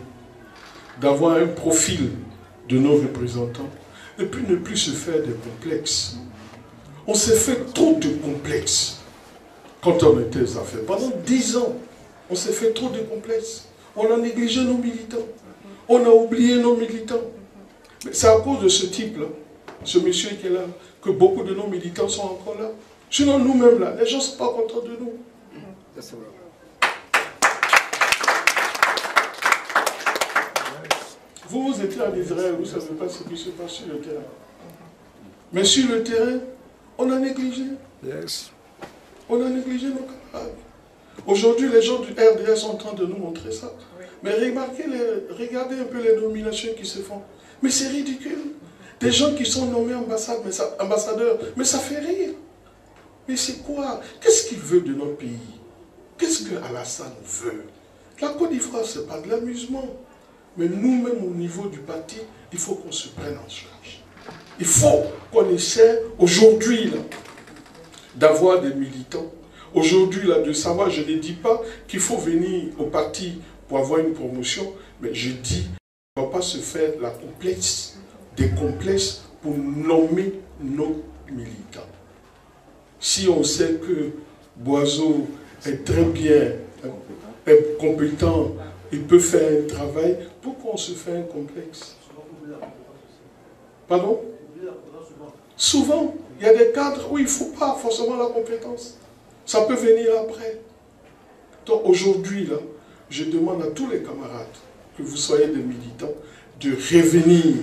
D: d'avoir un profil de nos représentants, Et puis ne plus se faire des complexes. On s'est fait trop de complexes quand on était aux affaires. Pendant 10 ans, on s'est fait trop de complexes. On a négligé nos militants. On a oublié nos militants. C'est à cause de ce type-là, ce monsieur qui est là, que beaucoup de nos militants sont encore là. Sinon, nous-mêmes, là, les gens ne sont pas contents de nous. Vous étiez en Israël, vous ne savez pas ce qui se passe sur le terrain. Mais sur le terrain, on a négligé. On a négligé nos camarades. Aujourd'hui, les gens du RDS sont en train de nous montrer ça. Mais regardez un peu les nominations qui se font. Mais c'est ridicule. Des gens qui sont nommés ambassadeurs, mais ça fait rire. Mais c'est quoi? Qu'est-ce qu'il veut de notre pays? Qu'est-ce que Alassane veut? La Côte d'Ivoire, ce n'est pas de l'amusement. Mais nous-mêmes, au niveau du parti, il faut qu'on se prenne en charge. Il faut qu'on essaie, aujourd'hui, d'avoir des militants. Aujourd'hui, là, de savoir, je ne dis pas qu'il faut venir au parti pour avoir une promotion, mais je dis qu'on ne va pas se faire des complexes pour nommer nos militants. Si on sait que Boiseau est très bien, est compétent, il peut faire un travail, pourquoi on se fait un complexe? Pardon? Souvent, il y a des cadres où il ne faut pas forcément la compétence. Ça peut venir après. Donc aujourd'hui, là, je demande à tous les camarades, que vous soyez des militants, de revenir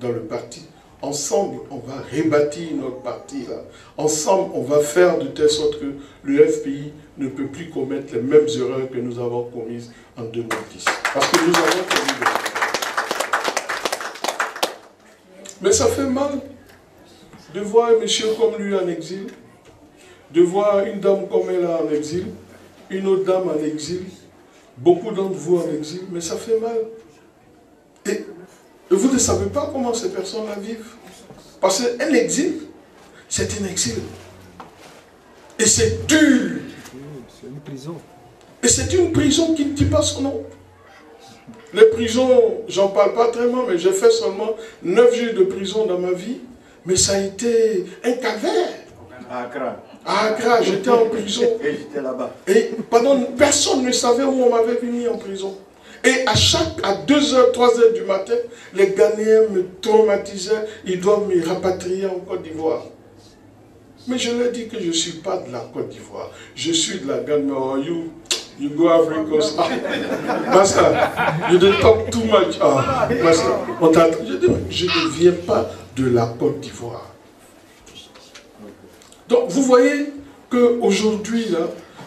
D: dans le parti. Ensemble, on va rebâtir notre parti là. Ensemble, on va faire de telle sorte que le FPI ne peut plus commettre les mêmes erreurs que nous avons commises en 2010. Parce que nous avons commis des erreurs. Mais ça fait mal de voir un monsieur comme lui en exil, de voir une dame comme elle en exil, une autre dame en exil, beaucoup d'entre vous en exil, mais ça fait mal. Et vous ne savez pas comment ces personnes-là vivent. Parce qu'un exil, c'est un exil. Et c'est dur.
G: C'est une prison.
D: Et c'est une prison qui ne dit pas son nom. Les prisons, j'en parle pas tellement, mais j'ai fait seulement 9 jours de prison dans ma vie. Mais ça a été un calvaire.
G: À Accra.
D: À Accra, j'étais en prison.
G: Et j'étais là-bas.
D: Et personne ne savait où on m'avait mis en prison. Et à 2h, 3h du matin, les Ghanéens me traumatisaient, ils doivent me rapatrier en Côte d'Ivoire. Mais je leur dis que je ne suis pas de la Côte d'Ivoire. Je suis de la Ghana. Oh, you go Ivory Coast. Master, you don't talk too much. Master, je ne viens pas de la Côte d'Ivoire. Donc vous voyez qu'aujourd'hui,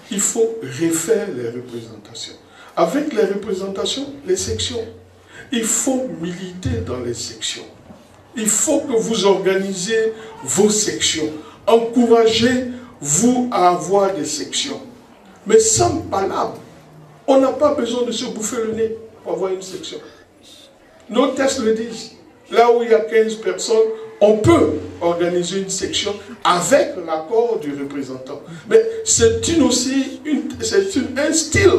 D: il faut refaire les représentations. Avec les représentations, les sections. Il faut militer dans les sections. Il faut que vous organisez vos sections. Encouragez-vous à avoir des sections. Mais sans palabre, on n'a pas besoin de se bouffer le nez pour avoir une section. Nos tests le disent. Là où il y a 15 personnes, on peut organiser une section avec l'accord du représentant. Mais c'est un style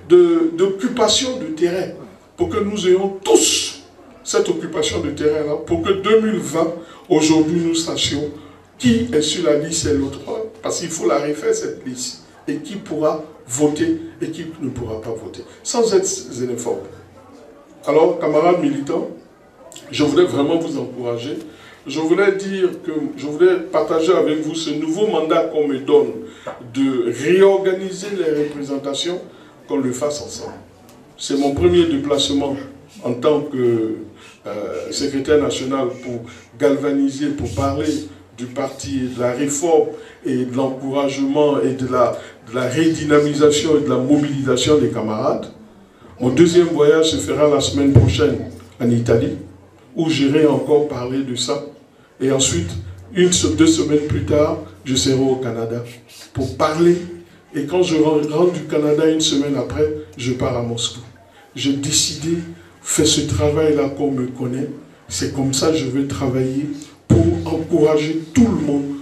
D: d'occupation de terrain pour que nous ayons tous cette occupation de terrain-là, pour que 2020, aujourd'hui, nous sachions qui est sur la liste et l'autre, parce qu'il faut la refaire cette liste, et qui pourra voter et qui ne pourra pas voter, sans être xénophobe. Alors, camarades militants, je voulais vraiment vous encourager. Je voulais dire que je voulais partager avec vous ce nouveau mandat qu'on me donne de réorganiser les représentations, qu'on le fasse ensemble. C'est mon premier déplacement en tant que secrétaire national pour galvaniser, pour parler du parti, de la réforme et de l'encouragement et de la redynamisation et de la mobilisation des camarades. Mon deuxième voyage se fera la semaine prochaine en Italie, où j'irai encore parler de ça. Et ensuite, 2 semaines plus tard, je serai au Canada pour parler. Et quand je rentre du Canada 1 semaine après, je pars à Moscou. J'ai décidé, faire ce travail-là qu'on me connaît. C'est comme ça que je vais travailler pour encourager tout le monde,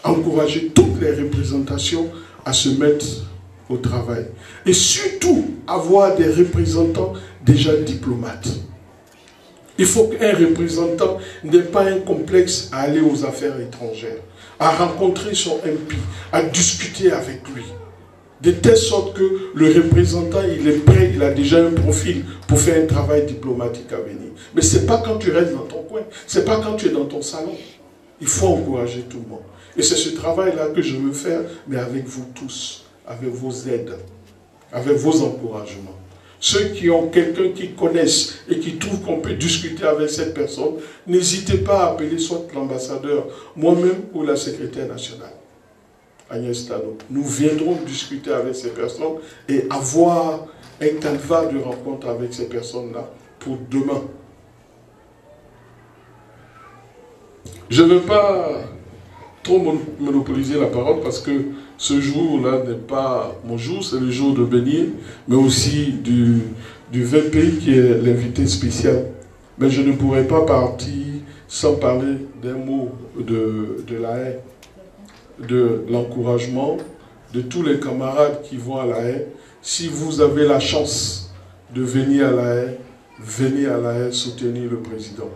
D: encourager toutes les représentations à se mettre au travail. Et surtout, avoir des représentants déjà diplomates. Il faut qu'un représentant n'ait pas un complexe à aller aux affaires étrangères, à rencontrer son MP, à discuter avec lui. De telle sorte que le représentant, il est prêt, il a déjà un profil pour faire un travail diplomatique à venir. Mais ce n'est pas quand tu restes dans ton coin, ce n'est pas quand tu es dans ton salon. Il faut encourager tout le monde. Et c'est ce travail-là que je veux faire, mais avec vous tous, avec vos aides, avec vos encouragements. Ceux qui ont quelqu'un qui connaissent et qui trouvent qu'on peut discuter avec cette personne, n'hésitez pas à appeler soit l'ambassadeur, moi-même ou la secrétaire nationale. Agnès Tano. Nous viendrons discuter avec ces personnes et avoir un canevas de rencontre avec ces personnes-là pour demain. Je ne veux pas trop monopoliser la parole parce que ce jour-là n'est pas mon jour, c'est le jour de Bénier, mais aussi du VP qui est l'invité spécial. Mais je ne pourrais pas partir sans parler d'un mot de la haie, de l'encouragement, de tous les camarades qui vont à la haie. Si vous avez la chance de venir à la haie, venez à la haie soutenir le président.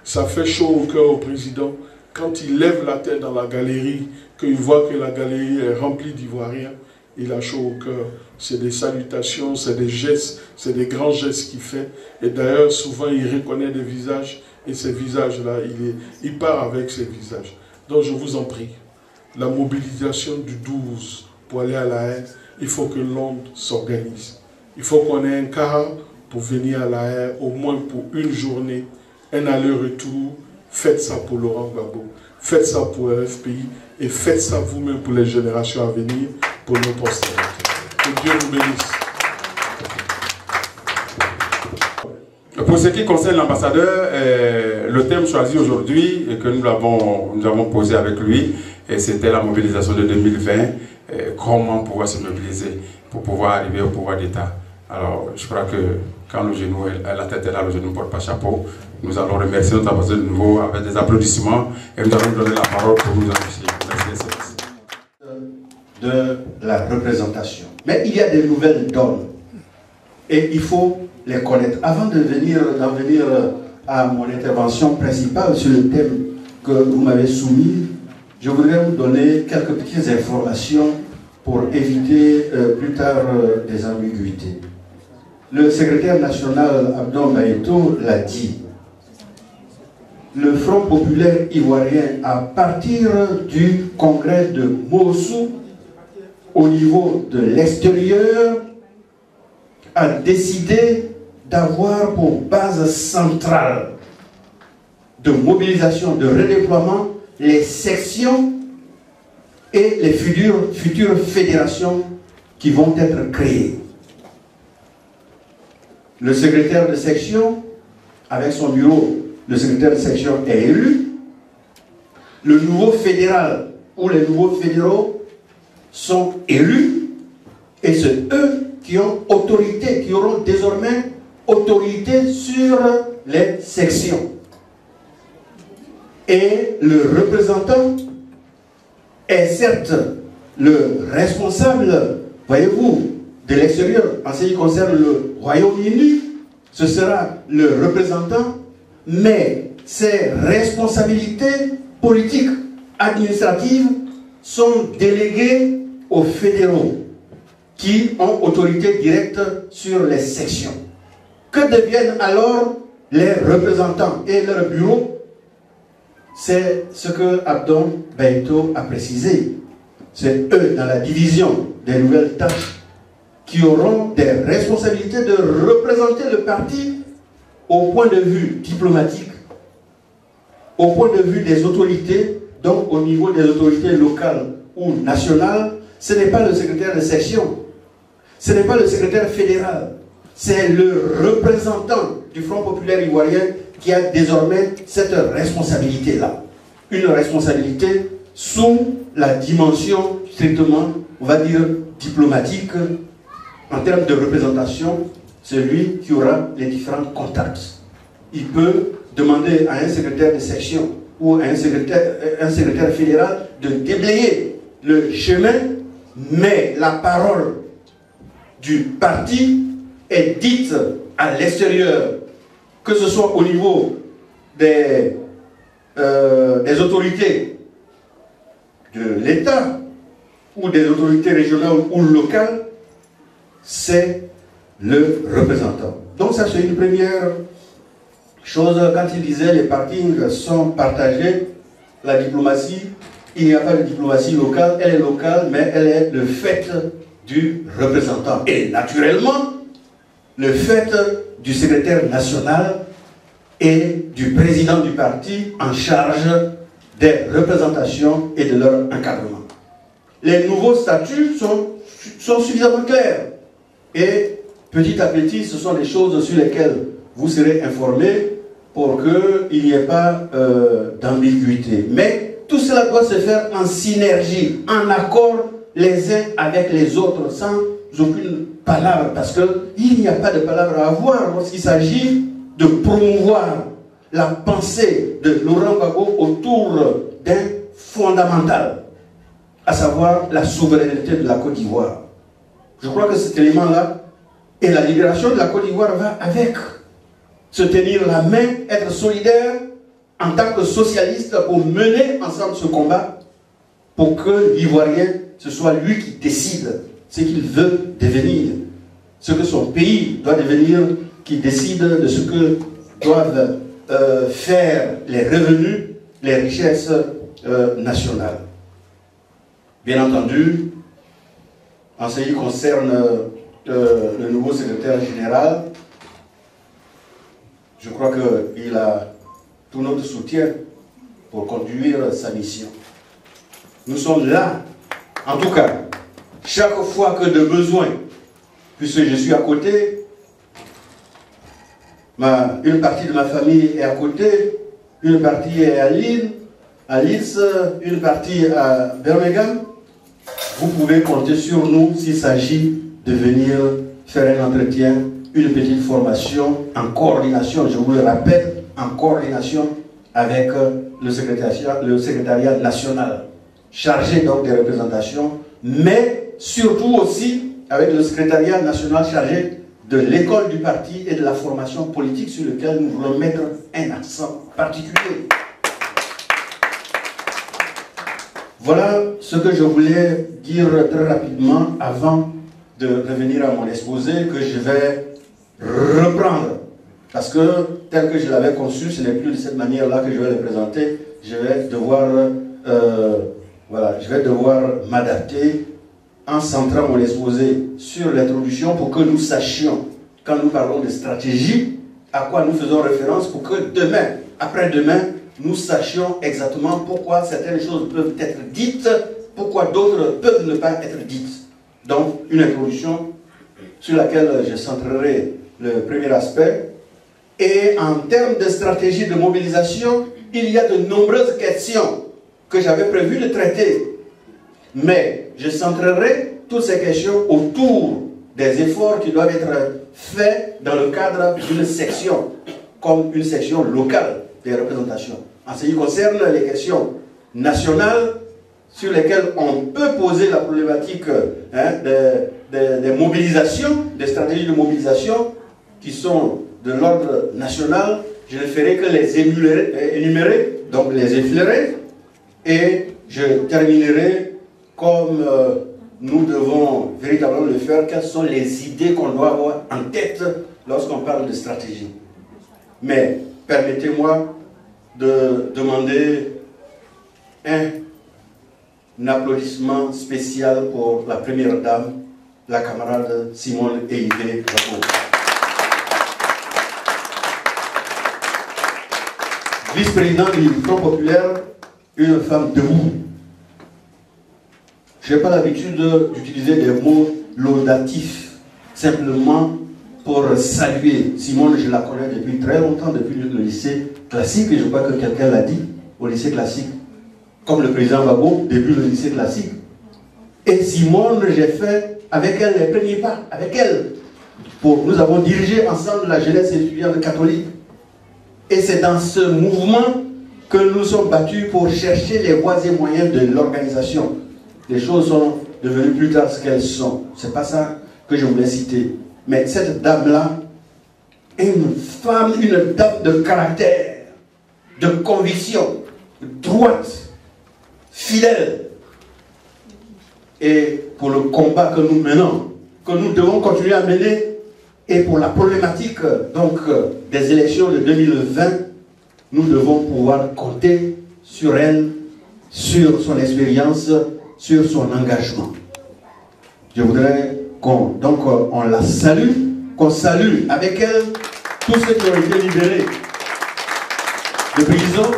D: Ça fait chaud au cœur au président quand il lève la tête dans la galerie, qu'il voit que la galerie est remplie d'Ivoiriens, il a chaud au cœur. C'est des salutations, c'est des gestes, c'est des grands gestes qu'il fait. Et d'ailleurs, souvent, il reconnaît des visages, et ces visages-là, il part avec ces visages. Donc, je vous en prie, la mobilisation du 12 pour aller à la haie, il faut que Londres s'organise. Il faut qu'on ait un car pour venir à la haie, au moins pour une journée, un aller-retour. Faites ça pour Laurent Gbagbo, faites ça pour RFPI et faites ça vous-même pour les générations à venir, pour nos postérités. Que Dieu vous bénisse.
B: Pour ce qui concerne l'ambassadeur, le thème choisi aujourd'hui et que nous avons posé avec lui, c'était la mobilisation de 2020, comment pouvoir se mobiliser pour pouvoir arriver au pouvoir d'État. Alors, je crois que quand le genou, la tête est là, le genou ne porte pas chapeau. Nous allons remercier notre ambassadeur de nouveau avec des applaudissements et nous allons lui donner la parole pour nous remercier. Merci.
C: De la représentation. Mais il y a des nouvelles donnes et il faut les connaître. Avant d'en venir à mon intervention principale sur le thème que vous m'avez soumis, je voudrais vous donner quelques petites informations pour éviter plus tard des ambiguïtés. Le secrétaire national Abdon Baïto l'a dit. Le Front populaire ivoirien, à partir du congrès de Mossou, au niveau de l'extérieur, a décidé d'avoir pour base centrale de mobilisation, de redéploiement, les sections et les futures fédérations qui vont être créées. Le secrétaire de section, avec son bureau, le secrétaire de section est élu. Le nouveau fédéral ou les nouveaux fédéraux sont élus et c'est eux qui ont autorité, qui auront désormais autorité sur les sections. Et le représentant est certes le responsable, voyez-vous, de l'extérieur. En ce qui concerne le Royaume-Uni, ce sera le représentant, mais ses responsabilités politiques, administratives sont déléguées aux fédéraux qui ont autorité directe sur les sections. Que deviennent alors les représentants et leurs bureaux? C'est ce que Abdon Baïto a précisé. C'est eux, dans la division des nouvelles tâches, qui auront des responsabilités de représenter le parti au point de vue diplomatique, au point de vue des autorités, donc au niveau des autorités locales ou nationales. Ce n'est pas le secrétaire de section, ce n'est pas le secrétaire fédéral, c'est le représentant du Front populaire ivoirien qui a désormais cette responsabilité-là. Une responsabilité sous la dimension strictement, on va dire, diplomatique. En termes de représentation, c'est lui qui aura les différents contacts. Il peut demander à un secrétaire de section ou à un secrétaire fédéral de déblayer le chemin, mais la parole du parti est dite à l'extérieur que ce soit au niveau des autorités de l'État ou des autorités régionales ou locales, c'est le représentant. Donc ça, c'est une première chose. Quand il disait les parkings sont partagés, la diplomatie, il n'y a pas de diplomatie locale, elle est locale, mais elle est le fait du représentant. Et naturellement, le fait du secrétaire national et du président du parti en charge des représentations et de leur encadrement. Les nouveaux statuts sont suffisamment clairs. Et petit à petit, ce sont des choses sur lesquelles vous serez informés pour qu'il n'y ait pas d'ambiguïté. Mais tout cela doit se faire en synergie, en accord les uns avec les autres, sans aucune palabre, parce qu'il n'y a pas de palabre à avoir lorsqu'il s'agit de promouvoir la pensée de Laurent Gbagbo autour d'un fondamental, à savoir la souveraineté de la Côte d'Ivoire. Je crois que cet élément-là, et la libération de la Côte d'Ivoire va avec. Se tenir la main, être solidaire en tant que socialiste pour mener ensemble ce combat pour que l'Ivoirien, ce soit lui qui décide ce qu'il veut devenir, ce que son pays doit devenir, qui décide de ce que doivent faire les revenus, les richesses nationales. Bien entendu, en ce qui concerne le nouveau secrétaire général, je crois qu'il a tout notre soutien pour conduire sa mission. Nous sommes là, en tout cas, chaque fois que de besoin, puisque je suis à côté, une partie de ma famille est à côté, une partie est à Lille, à Leeds, une partie à Birmingham. Vous pouvez compter sur nous s'il s'agit de venir faire un entretien, une petite formation en coordination, je vous le rappelle, en coordination avec le secrétariat national, chargé donc des représentations, mais surtout aussi avec le secrétariat national chargé de l'école du parti et de la formation politique sur lequel nous voulons mettre un accent particulier. Voilà ce que je voulais dire très rapidement avant de revenir à mon exposé que je vais reprendre. Parce que tel que je l'avais conçu, ce n'est plus de cette manière-là que je vais le présenter. Je vais devoir m'adapter en centrant mon exposé sur l'introduction pour que nous sachions, quand nous parlons de stratégie, à quoi nous faisons référence pour que demain, après-demain, nous sachions exactement pourquoi certaines choses peuvent être dites, pourquoi d'autres peuvent ne pas être dites. Donc, une introduction sur laquelle je centrerai le premier aspect. Et en termes de stratégie de mobilisation, il y a de nombreuses questions que j'avais prévu de traiter. Mais je centrerai toutes ces questions autour des efforts qui doivent être faits dans le cadre d'une section, comme une section locale des représentations. En ce qui concerne les questions nationales, sur lesquelles on peut poser la problématique des mobilisations, des stratégies de mobilisation qui sont de l'ordre national, je ne ferai que les énumérer, donc les effleurer, et je terminerai comme nous devons véritablement le faire, quelles sont les idées qu'on doit avoir en tête lorsqu'on parle de stratégie. Mais permettez-moi de demander un applaudissement spécial pour la première dame, la camarade Simone Eïvé Gbagbo. Vice-présidente du Front populaire, une femme debout. Je n'ai pas l'habitude d'utiliser des mots laudatifs, simplement pour saluer. Simone, je la connais depuis très longtemps, depuis le lycée classique, et je crois que quelqu'un l'a dit, au lycée classique. Comme le président Gbagbo, depuis le lycée classique. Et Simone, j'ai fait avec elle les premiers pas, avec elle. Nous avons dirigé ensemble la jeunesse étudiante catholique. Et c'est dans ce mouvement que nous sommes battus pour chercher les voies et moyens de l'organisation. Les choses sont devenues plus tard ce qu'elles sont. Ce n'est pas ça que je voulais citer. Mais cette dame-là, une femme, une dame de caractère, de conviction, droite, fidèle. Et pour le combat que nous menons, que nous devons continuer à mener, et pour la problématique donc, des élections de 2020, nous devons pouvoir compter sur elle, sur son expérience, sur son engagement. Je voudrais qu'on la salue, qu'on salue avec elle tous ceux qui ont été libérés de prison,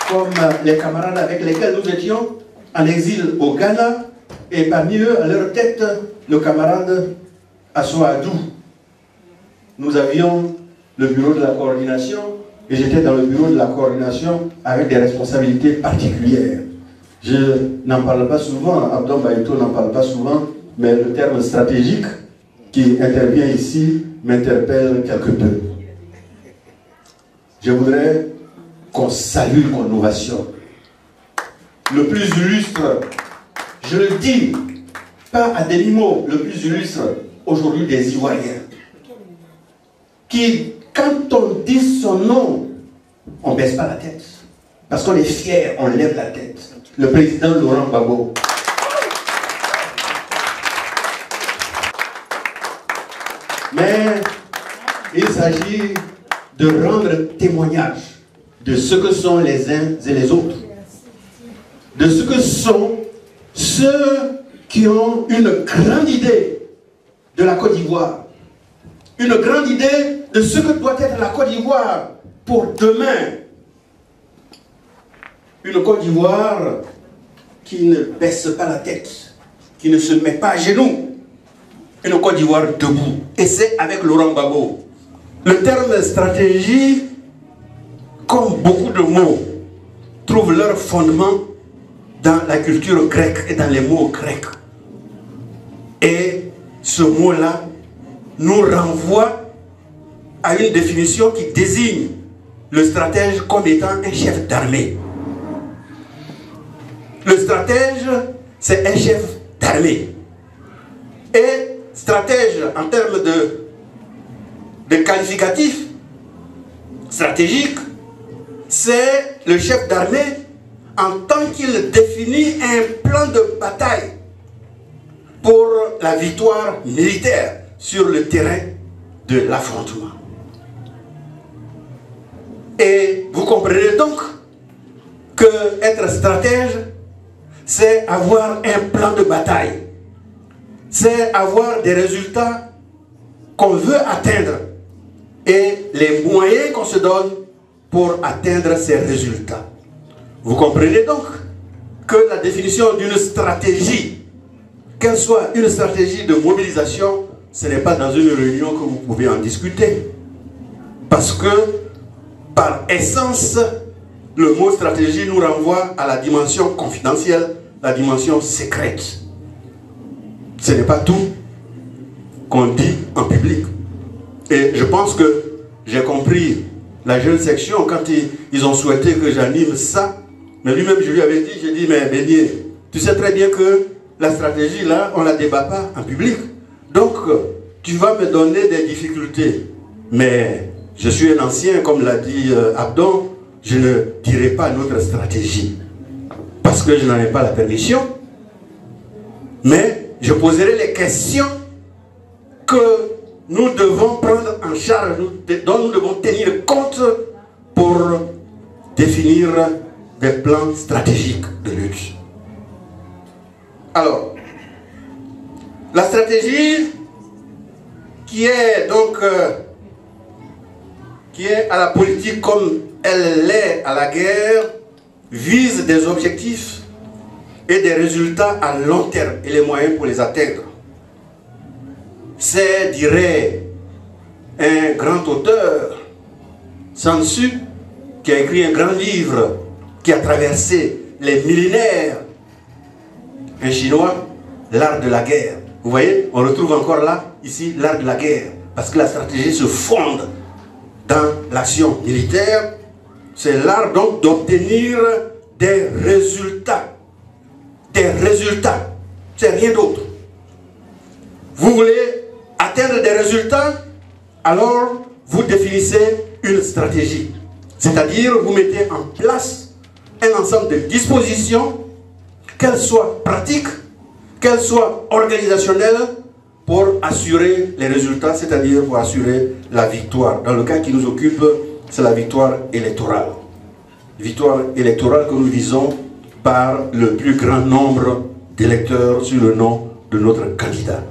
C: comme les camarades avec lesquels nous étions en exil au Ghana, et parmi eux, à leur tête, le camarade Assoadou. Nous avions le bureau de la coordination, et j'étais dans le bureau de la coordination avec des responsabilités particulières. Je n'en parle pas souvent, Abdon Baïto n'en parle pas souvent, mais le terme stratégique qui intervient ici m'interpelle quelque peu. Je voudrais qu'on salue Connovation. Le plus illustre, je le dis, pas à demi-mot, le plus illustre aujourd'hui des Ivoiriens, qui, quand on dit son nom, on ne baisse pas la tête. Parce qu'on est fier, on lève la tête. Le président Laurent Gbagbo. Mais il s'agit de rendre témoignage de ce que sont les uns et les autres. De ce que sont ceux qui ont une grande idée de la Côte d'Ivoire. Une grande idée de ce que doit être la Côte d'Ivoire pour demain. Une Côte d'Ivoire qui ne baisse pas la tête, qui ne se met pas à genoux. Une Côte d'Ivoire debout. Et c'est avec Laurent Gbagbo. Le terme stratégie, comme beaucoup de mots, trouve leur fondement dans la culture grecque et dans les mots grecs. Et ce mot-là nous renvoie à une définition qui désigne le stratège comme étant un chef d'armée. Le stratège, c'est un chef d'armée. Et stratège, en termes de qualificatif stratégique, c'est le chef d'armée en tant qu'il définit un plan de bataille pour la victoire militaire sur le terrain de l'affrontement. Et vous comprenez donc que être stratège, c'est avoir un plan de bataille. C'est avoir des résultats qu'on veut atteindre et les moyens qu'on se donne pour atteindre ces résultats. Vous comprenez donc que la définition d'une stratégie, qu'elle soit une stratégie de mobilisation, ce n'est pas dans une réunion que vous pouvez en discuter. Parce que, par essence, le mot stratégie nous renvoie à la dimension confidentielle, la dimension secrète. Ce n'est pas tout qu'on dit en public. Et je pense que j'ai compris la jeune section quand ils ont souhaité que j'anime ça. Mais lui-même, je lui avais dit, j'ai dit, mais Bénier, tu sais très bien que la stratégie, là, on ne la débat pas en public. Donc, tu vas me donner des difficultés. Mais je suis un ancien, comme l'a dit Abdon, je ne dirai pas notre stratégie. Parce que je n'en ai pas la permission. Mais je poserai les questions que nous devons prendre en charge, dont nous devons tenir compte pour définir des plans stratégiques de lutte. Alors, la stratégie qui est donc qui est à la politique comme elle l'est à la guerre, vise des objectifs et des résultats à long terme et les moyens pour les atteindre. C'est, dirait un grand auteur, Sun Tzu, qui a écrit un grand livre qui a traversé les millénaires, un chinois, l'art de la guerre. Vous voyez, on retrouve encore là, ici, l'art de la guerre, parce que la stratégie se fonde dans l'action militaire. C'est l'art donc d'obtenir des résultats. Des résultats, c'est rien d'autre. Vous voulez atteindre des résultats, alors vous définissez une stratégie. C'est-à-dire, vous mettez en place un ensemble de dispositions, qu'elles soient pratiques, qu'elles soient organisationnelles, pour assurer les résultats, c'est-à-dire pour assurer la victoire. Dans le cas qui nous occupe, c'est la victoire électorale. Victoire électorale que nous visons par le plus grand nombre d'électeurs sur le nom de notre candidat.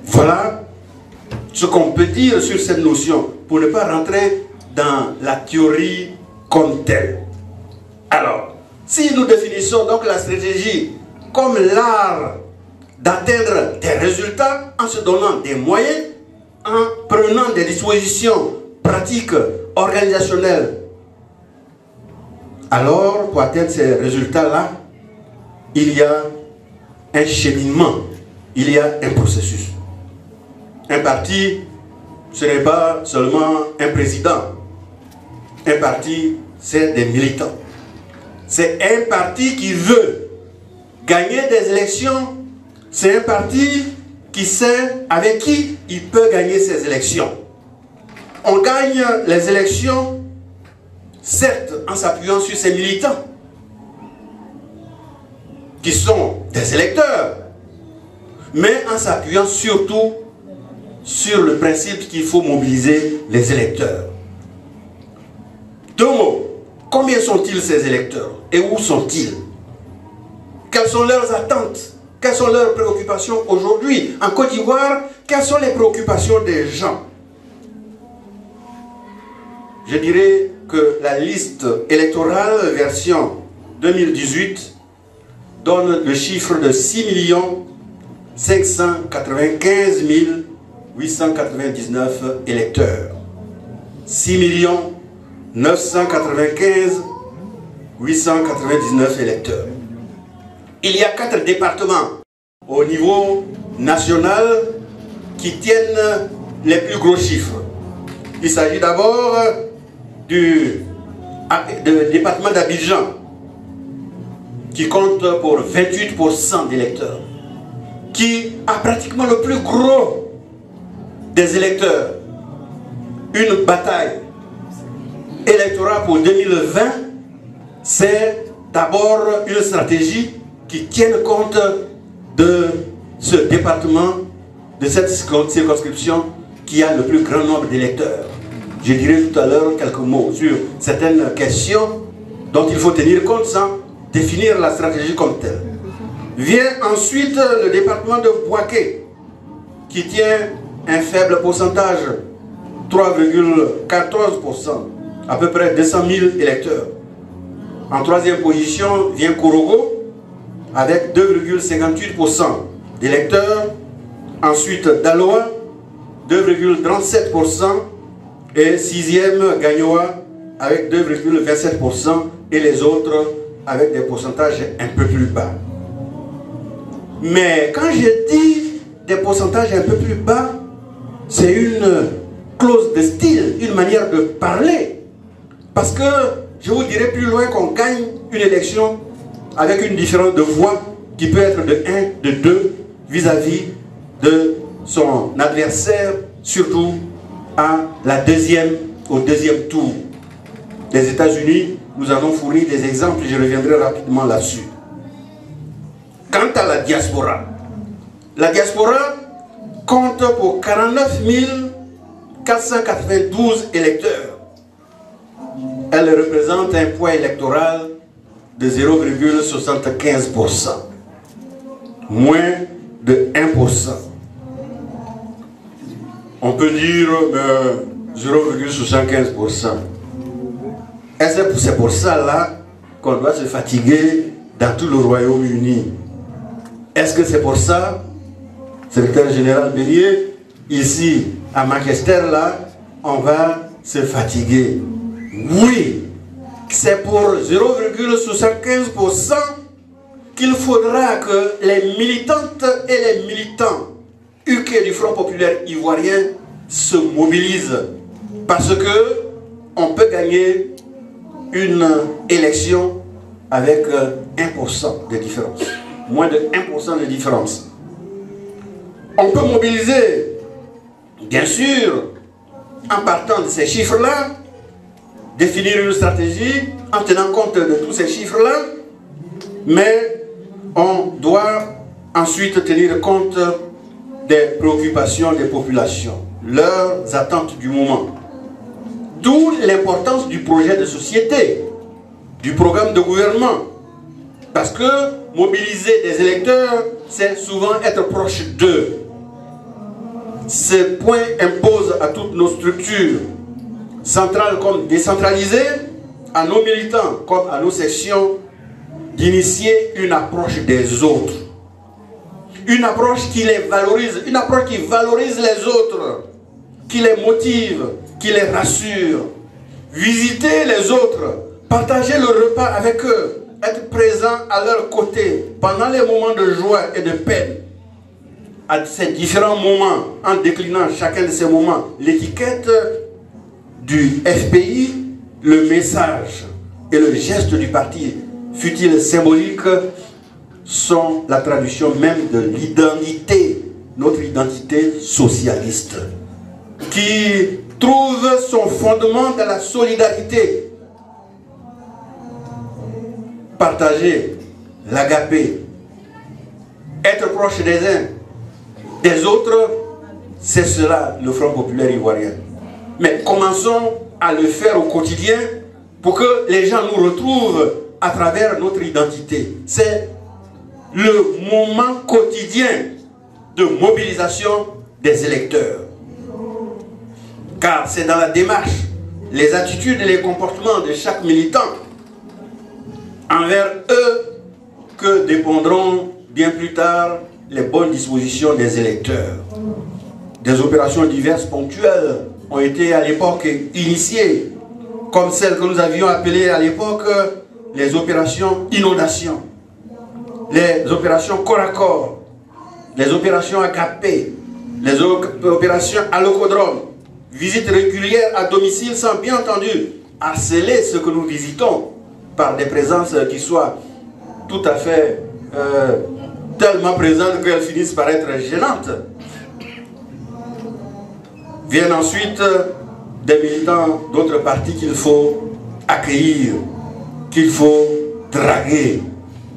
C: Voilà ce qu'on peut dire sur cette notion, pour ne pas rentrer dans la théorie comme telle. Alors, si nous définissons donc la stratégie comme l'art d'atteindre des résultats en se donnant des moyens, en prenant des dispositions pratiques, organisationnelles, alors pour atteindre ces résultats-là, il y a un cheminement, il y a un processus. Un parti, ce n'est pas seulement un président. Un parti, c'est des militants. C'est un parti qui veut gagner des élections. C'est un parti qui sait avec qui il peut gagner ses élections. On gagne les élections, certes, en s'appuyant sur ses militants, qui sont des électeurs, mais en s'appuyant surtout sur le principe qu'il faut mobiliser les électeurs. Deux mots. Combien sont-ils ces électeurs? Et où sont-ils? Quelles sont leurs attentes? Quelles sont leurs préoccupations aujourd'hui? En Côte d'Ivoire, quelles sont les préoccupations des gens? Je dirais que la liste électorale version 2018 donne le chiffre de 6 595 899 électeurs. 6 995 899 électeurs. Il y a 4 départements au niveau national qui tiennent les plus gros chiffres. Il s'agit d'abord du département d'Abidjan, qui compte pour 28% d'électeurs, qui a pratiquement le plus gros des électeurs. Une bataille électorale pour 2020, c'est d'abord une stratégie qui tienne compte de ce département, de cette circonscription qui a le plus grand nombre d'électeurs. Je dirai tout à l'heure quelques mots sur certaines questions dont il faut tenir compte sans définir la stratégie comme telle. Vient ensuite le département de Bouaké, qui tient un faible pourcentage, 3,14%, à peu près 200 000 électeurs. En troisième position vient Korogo, avec 2,58% d'électeurs. Ensuite Daloa, 2,37%. Et sixième, Gagnoa, avec 2,27%. Et les autres avec des pourcentages un peu plus bas. Mais quand je dis des pourcentages un peu plus bas, c'est une clause de style, une manière de parler. Parce que je vous dirai plus loin qu'on gagne une élection avec une différence de voix qui peut être de 1, de 2 vis-à-vis de son adversaire, surtout au deuxième tour. Les États-Unis nous avons fourni des exemples, je reviendrai rapidement là-dessus. Quant à la diaspora compte pour 49 492 électeurs. Elle représente un poids électoral de 0,75%, moins de 1%. On peut dire 0,75%. Est-ce que c'est pour ça là qu'on doit se fatiguer dans tout le Royaume-Uni? Est-ce que c'est pour ça, secrétaire général Bélier, ici à Manchester là, on va se fatiguer? Oui, c'est pour 0,75% qu'il faudra que les militantes et les militants UK du Front populaire ivoirien se mobilisent, parce que on peut gagner une élection avec 1% de différence, moins de 1% de différence. On peut mobiliser, bien sûr, en partant de ces chiffres-là, définir une stratégie en tenant compte de tous ces chiffres-là, mais on doit ensuite tenir compte des préoccupations des populations, leurs attentes du moment. D'où l'importance du projet de société, du programme de gouvernement. Parce que mobiliser des électeurs, c'est souvent être proche d'eux. Ces points imposent à toutes nos structures, centrales comme décentralisées, à nos militants comme à nos sections, d'initier une approche des autres. Une approche qui les valorise, une approche qui valorise les autres, qui les motive, qui les rassure. Visiter les autres, partager le repas avec eux, être présent à leur côté pendant les moments de joie et de peine. À ces différents moments, en déclinant chacun de ces moments, l'étiquette du FPI, le message et le geste du parti, fut-il symbolique, sont la traduction même de l'identité, notre identité socialiste, qui trouve son fondement dans la solidarité. Partager, l'agapé, être proche des uns, des autres, c'est cela le Front populaire ivoirien. Mais commençons à le faire au quotidien pour que les gens nous retrouvent à travers notre identité. C'est le moment quotidien de mobilisation des électeurs. Car c'est dans la démarche, les attitudes et les comportements de chaque militant envers eux que dépendront bien plus tard les bonnes dispositions des électeurs. Des opérations diverses ponctuelles ont été à l'époque initiées, comme celles que nous avions appelées à l'époque les opérations inondation, les opérations corps à corps, les opérations agapé, les opérations à l'ocodrome, visites régulières à domicile sans bien entendu harceler ce que nous visitons par des présences qui soient tout à fait tellement présentes qu'elles finissent par être gênantes. Viennent ensuite des militants d'autres partis qu'il faut accueillir, qu'il faut draguer.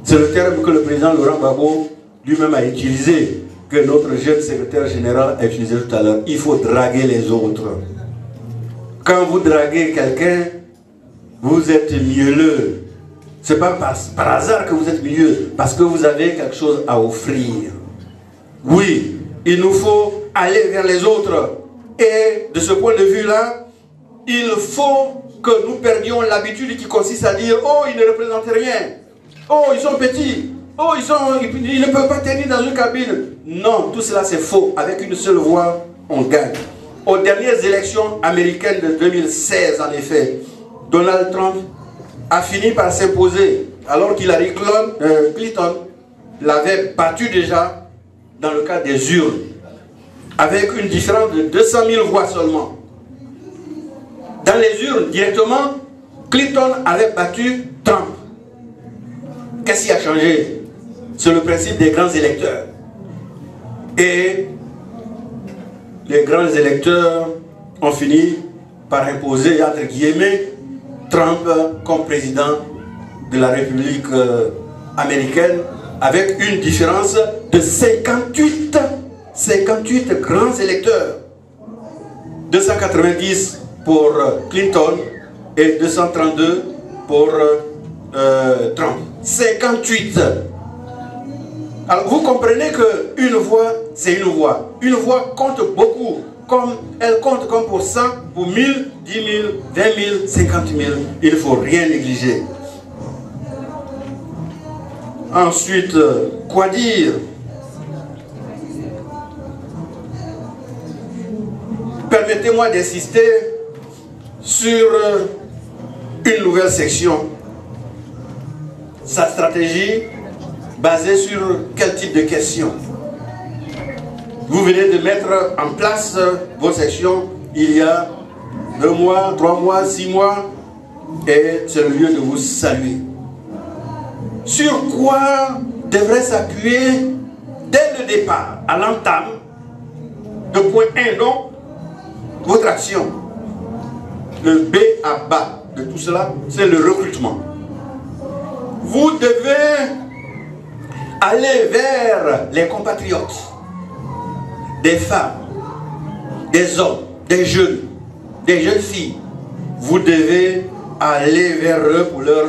C: C'est le terme que le président Laurent Gbagbo lui-même a utilisé, que notre jeune secrétaire général a utilisé tout à l'heure. Il faut draguer les autres. Quand vous draguez quelqu'un, vous êtes mielleux. Ce n'est pas par hasard que vous êtes mielleux, parce que vous avez quelque chose à offrir. Oui, il nous faut aller vers les autres. Et de ce point de vue-là, il faut que nous perdions l'habitude qui consiste à dire « Oh, ils ne représentent rien. Oh, ils sont petits. Oh, ils ne peuvent pas tenir dans une cabine. » Non, tout cela c'est faux. Avec une seule voix, on gagne. Aux dernières élections américaines de 2016, en effet, Donald Trump a fini par s'imposer, alors qu'Hillary Clinton l'avait battu déjà dans le cadre des urnes, avec une différence de 200 000 voix seulement. Dans les urnes, directement, Clinton avait battu Trump. Qu'est-ce qui a changé? C'est le principe des grands électeurs. Et les grands électeurs ont fini par imposer, entre guillemets, Trump comme président de la République américaine, avec une différence de 58 grands électeurs. 290 pour Clinton et 232 pour Trump. 58. Alors vous comprenez qu'une voix, c'est une voix. Une voix compte beaucoup. Comme elle compte comme pour 100, pour 1000, 10 000, 20 000, 50 000. Il ne faut rien négliger. Ensuite, quoi dire? Permettez-moi d'insister sur une nouvelle section. Sa stratégie basée sur quel type de questions? Vous venez de mettre en place vos sections il y a 2 mois, 3 mois, 6 mois, et c'est le lieu de vous saluer. Sur quoi devrait s'appuyer dès le départ, à l'entame, de point 1, donc, votre action? le B à bas de tout cela, c'est le recrutement. Vous devez aller vers les compatriotes, des femmes, des hommes, des jeunes filles. Vous devez aller vers eux pour leur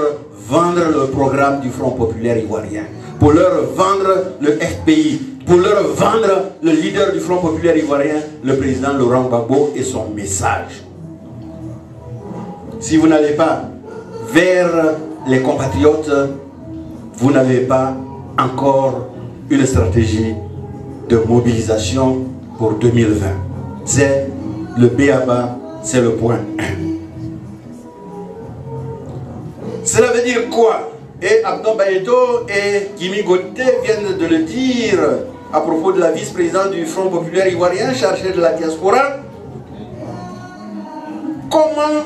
C: vendre le programme du Front Populaire Ivoirien, pour leur vendre le FPI, pour leur vendre le leader du Front Populaire Ivoirien, le président Laurent Gbagbo et son message. Si vous n'allez pas vers les compatriotes, vous n'avez pas encore une stratégie de mobilisation pour 2020. C'est le B.A.B.A, c'est le point 1. Cela veut dire quoi? Et Abdon Bayeto et Kimi Goté viennent de le dire à propos de la vice-présidente du Front Populaire Ivoirien chargée de la diaspora. Comment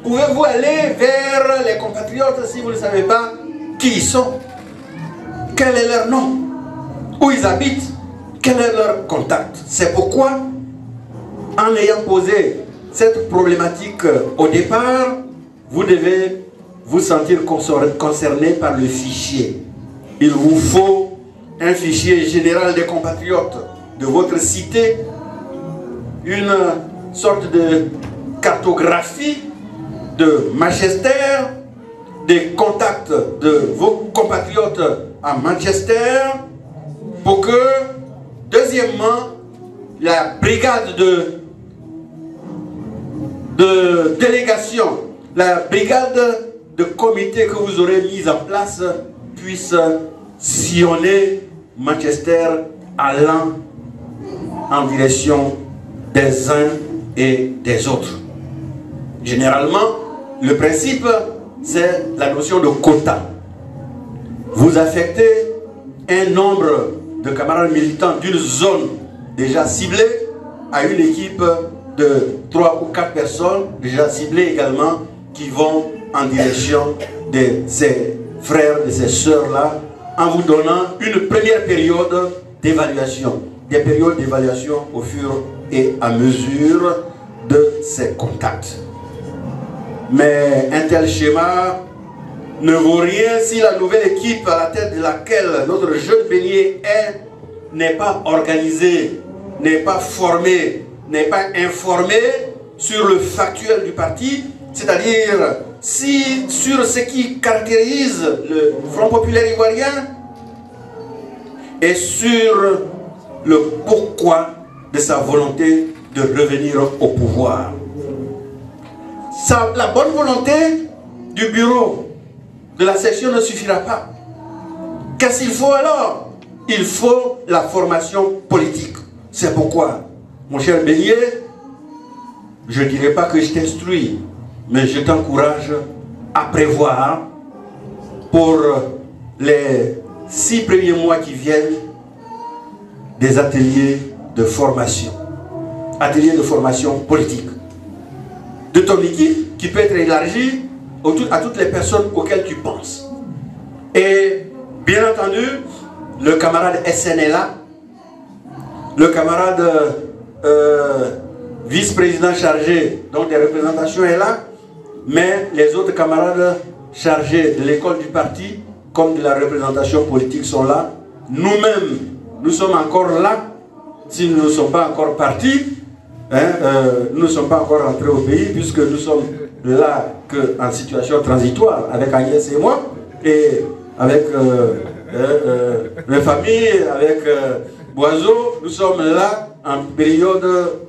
C: pouvez-vous aller vers les compatriotes si vous ne savez pas qui ils sont? Quel est leur nom? Où ils habitent? Quel est leur contact? C'est pourquoi, en ayant posé cette problématique au départ, vous devez vous sentir concerné par le fichier. Il vous faut un fichier général des compatriotes de votre cité, une sorte de cartographie de Manchester, des contacts de vos compatriotes à Manchester, pour que, deuxièmement, la brigade de délégation, la brigade de comité que vous aurez mise en place puisse sillonner Manchester allant en direction des uns et des autres. Généralement, le principe, c'est la notion de quota. Vous affectez un nombre de camarades militants d'une zone déjà ciblée à une équipe de 3 ou 4 personnes déjà ciblées également qui vont en direction de ces frères, de ces sœurs-là, en vous donnant une première période d'évaluation. Des périodes d'évaluation au fur et à mesure de ces contacts. Mais un tel schéma ne vaut rien si la nouvelle équipe à la tête de laquelle notre jeune bélier n'est pas organisée, n'est pas formée, n'est pas informée sur le factuel du parti, c'est-à-dire si sur ce qui caractérise le Front Populaire Ivoirien et sur le pourquoi de sa volonté de revenir au pouvoir. La bonne volonté du bureau de la section ne suffira pas. Qu'est-ce qu'il faut alors? Il faut la formation politique. C'est pourquoi, mon cher Bélier, je ne dirais pas que je t'instruis, mais je t'encourage à prévoir pour les 6 premiers mois qui viennent des ateliers de formation. Ateliers de formation politique. De ton équipe qui peut être élargie à toutes les personnes auxquelles tu penses. Et bien entendu, le camarade SN est là, le camarade vice-président chargé donc des représentations est là, mais les autres camarades chargés de l'école du parti comme de la représentation politique sont là. Nous-mêmes, nous sommes encore là, si nous ne sommes pas encore partis. Nous ne sommes pas encore rentrés au pays puisque nous sommes là en situation transitoire avec Agnès et moi et avec mes familles, avec Boiseau, nous sommes là en période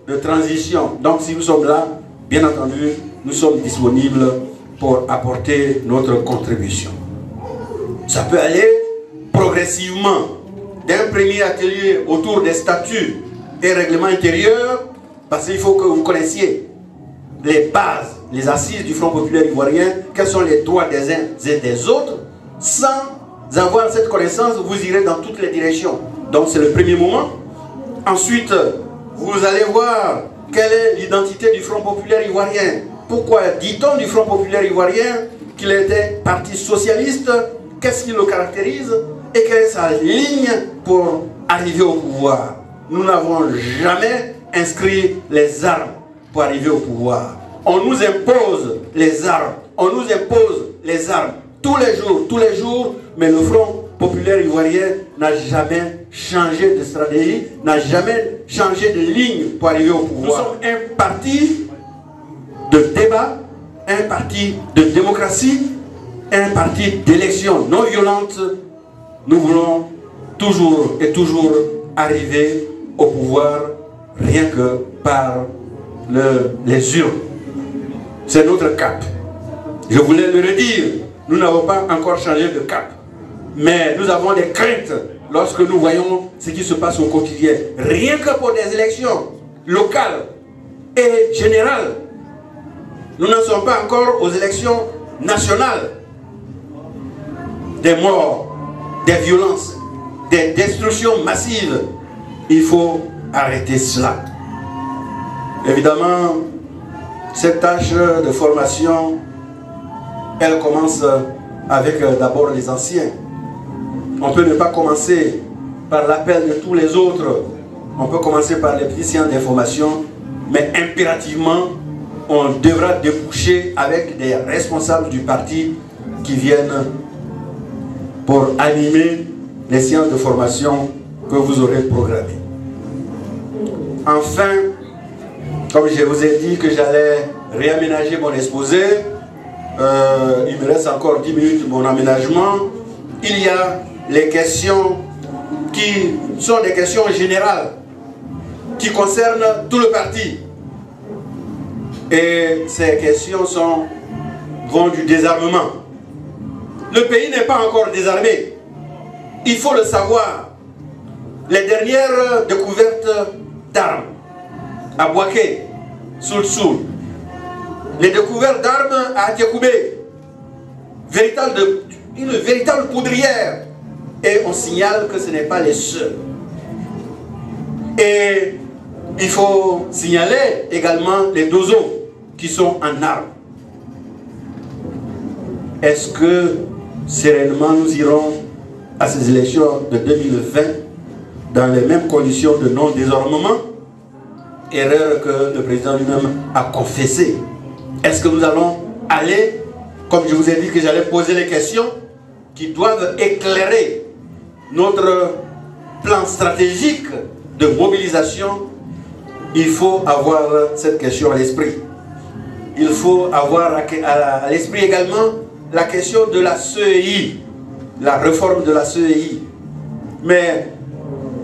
C: de transition. Donc si nous sommes là, bien entendu, nous sommes disponibles pour apporter notre contribution. Ça peut aller progressivement d'un premier atelier autour des statuts et règlements intérieurs, parce qu'il faut que vous connaissiez les bases, les assises du Front Populaire Ivoirien, quels sont les droits des uns et des autres. Sans avoir cette connaissance, vous irez dans toutes les directions. Donc c'est le premier moment. Ensuite, vous allez voir quelle est l'identité du Front Populaire Ivoirien. Pourquoi dit-on du Front Populaire Ivoirien qu'il était parti socialiste? Qu'est-ce qui le caractérise? Et quelle est sa ligne pour arriver au pouvoir? Nous n'avons jamais inscrit les armes pour arriver au pouvoir. On nous impose les armes. On nous impose les armes. Tous les jours, mais le Front populaire ivoirien n'a jamais changé de stratégie, n'a jamais changé de ligne pour arriver au pouvoir. Nous sommes un parti de débat, un parti de démocratie, un parti d'élection non violente. Nous voulons toujours et toujours arriver au pouvoir rien que par les urnes. C'est notre cap. Je voulais le redire, nous n'avons pas encore changé de cap. Mais nous avons des craintes lorsque nous voyons ce qui se passe au quotidien. Rien que pour des élections locales et générales. Nous n'en sommes pas encore aux élections nationales. Des morts, des violences, des destructions massives. Il faut arrêter cela. Évidemment, cette tâche de formation, elle commence avec d'abord les anciens. On peut ne pas commencer par l'appel de tous les autres. On peut commencer par les petits séances d'information, mais impérativement, on devra déboucher avec des responsables du parti qui viennent pour animer les séances de formation que vous aurez programmées. Enfin, comme je vous ai dit que j'allais réaménager mon exposé, il me reste encore 10 minutes de mon aménagement. Il y a les questions qui sont des questions générales qui concernent tout le parti. Et ces questions vont du désarmement. Le pays n'est pas encore désarmé. Il faut le savoir. Les dernières découvertes d'armes à Bouaké, Soul, les découvertes d'armes à Atiakoubé, une véritable poudrière. Et on signale que ce n'est pas les seuls. Et il faut signaler également les dozos qui sont en armes. Est-ce que sereinement nous irons à ces élections de 2020 dans les mêmes conditions de non-désarmement? Erreur que le président lui-même a confessée. Est-ce que nous allons aller, comme je vous ai dit que j'allais poser les questions qui doivent éclairer notre plan stratégique de mobilisation? Il faut avoir cette question à l'esprit. Il faut avoir à l'esprit également la question de la CEI, la réforme de la CEI. Mais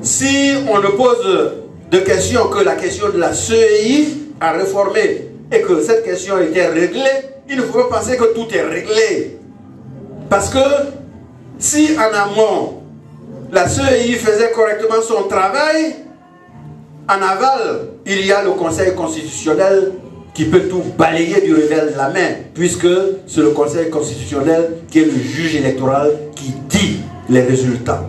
C: si on ne pose de question que la question de la CEI à réformer et que cette question était réglée, il ne faut pas penser que tout est réglé. Parce que si en amont, la CEI faisait correctement son travail, en aval, il y a le Conseil constitutionnel qui peut tout balayer du revers de la main, puisque c'est le Conseil constitutionnel qui est le juge électoral qui dit les résultats.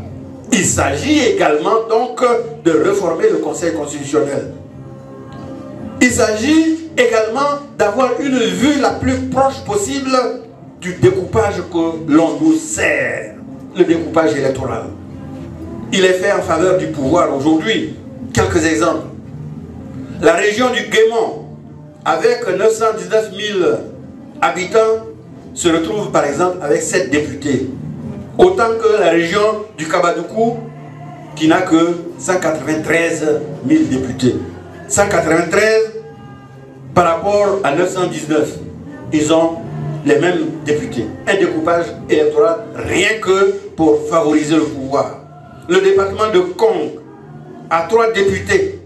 C: Il s'agit également donc de réformer le Conseil constitutionnel. Il s'agit également d'avoir une vue la plus proche possible du découpage que l'on nous sert, le découpage électoral. Il est fait en faveur du pouvoir aujourd'hui. Quelques exemples. La région du Guémon, avec 919 000 habitants, se retrouve par exemple avec 7 députés. Autant que la région du Kabadoukou, qui n'a que 193 000 députés. 193 par rapport à 919. Ils ont les mêmes députés. Un découpage électoral rien que pour favoriser le pouvoir. Le département de Kong a 3 députés.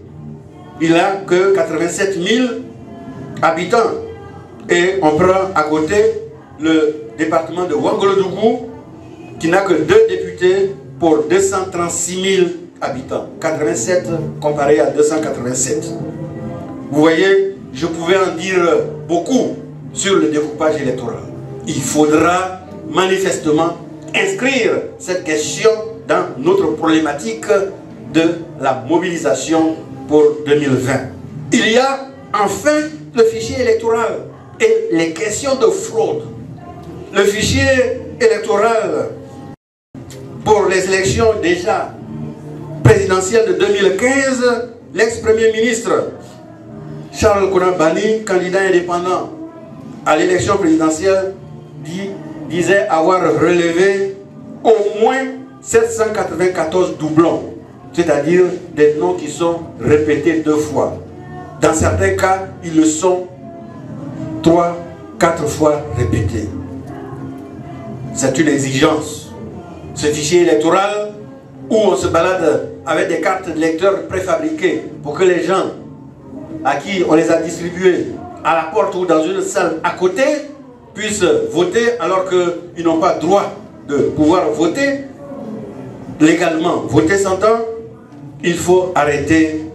C: Il n'a que 87 000 habitants. Et on prend à côté le département de Ouangolodougou qui n'a que 2 députés pour 236 000 habitants. 87 comparé à 287. Vous voyez, je pouvais en dire beaucoup sur le découpage électoral. Il faudra manifestement inscrire cette question dans notre problématique de la mobilisation pour 2020. Il y a enfin le fichier électoral et les questions de fraude. Le fichier électoral pour les élections déjà présidentielles de 2015, l'ex-premier ministre Charles Kounabani, candidat indépendant à l'élection présidentielle, disait avoir relevé au moins 794 doublons, c'est-à-dire des noms qui sont répétés 2 fois. Dans certains cas, ils le sont 3, 4 fois répétés. C'est une exigence. Ce fichier électoral où on se balade avec des cartes de lecteurs préfabriquées pour que les gens à qui on les a distribués à la porte ou dans une salle à côté puissent voter alors qu'ils n'ont pas droit de pouvoir voter légalement. Voter s'entend, il faut arrêter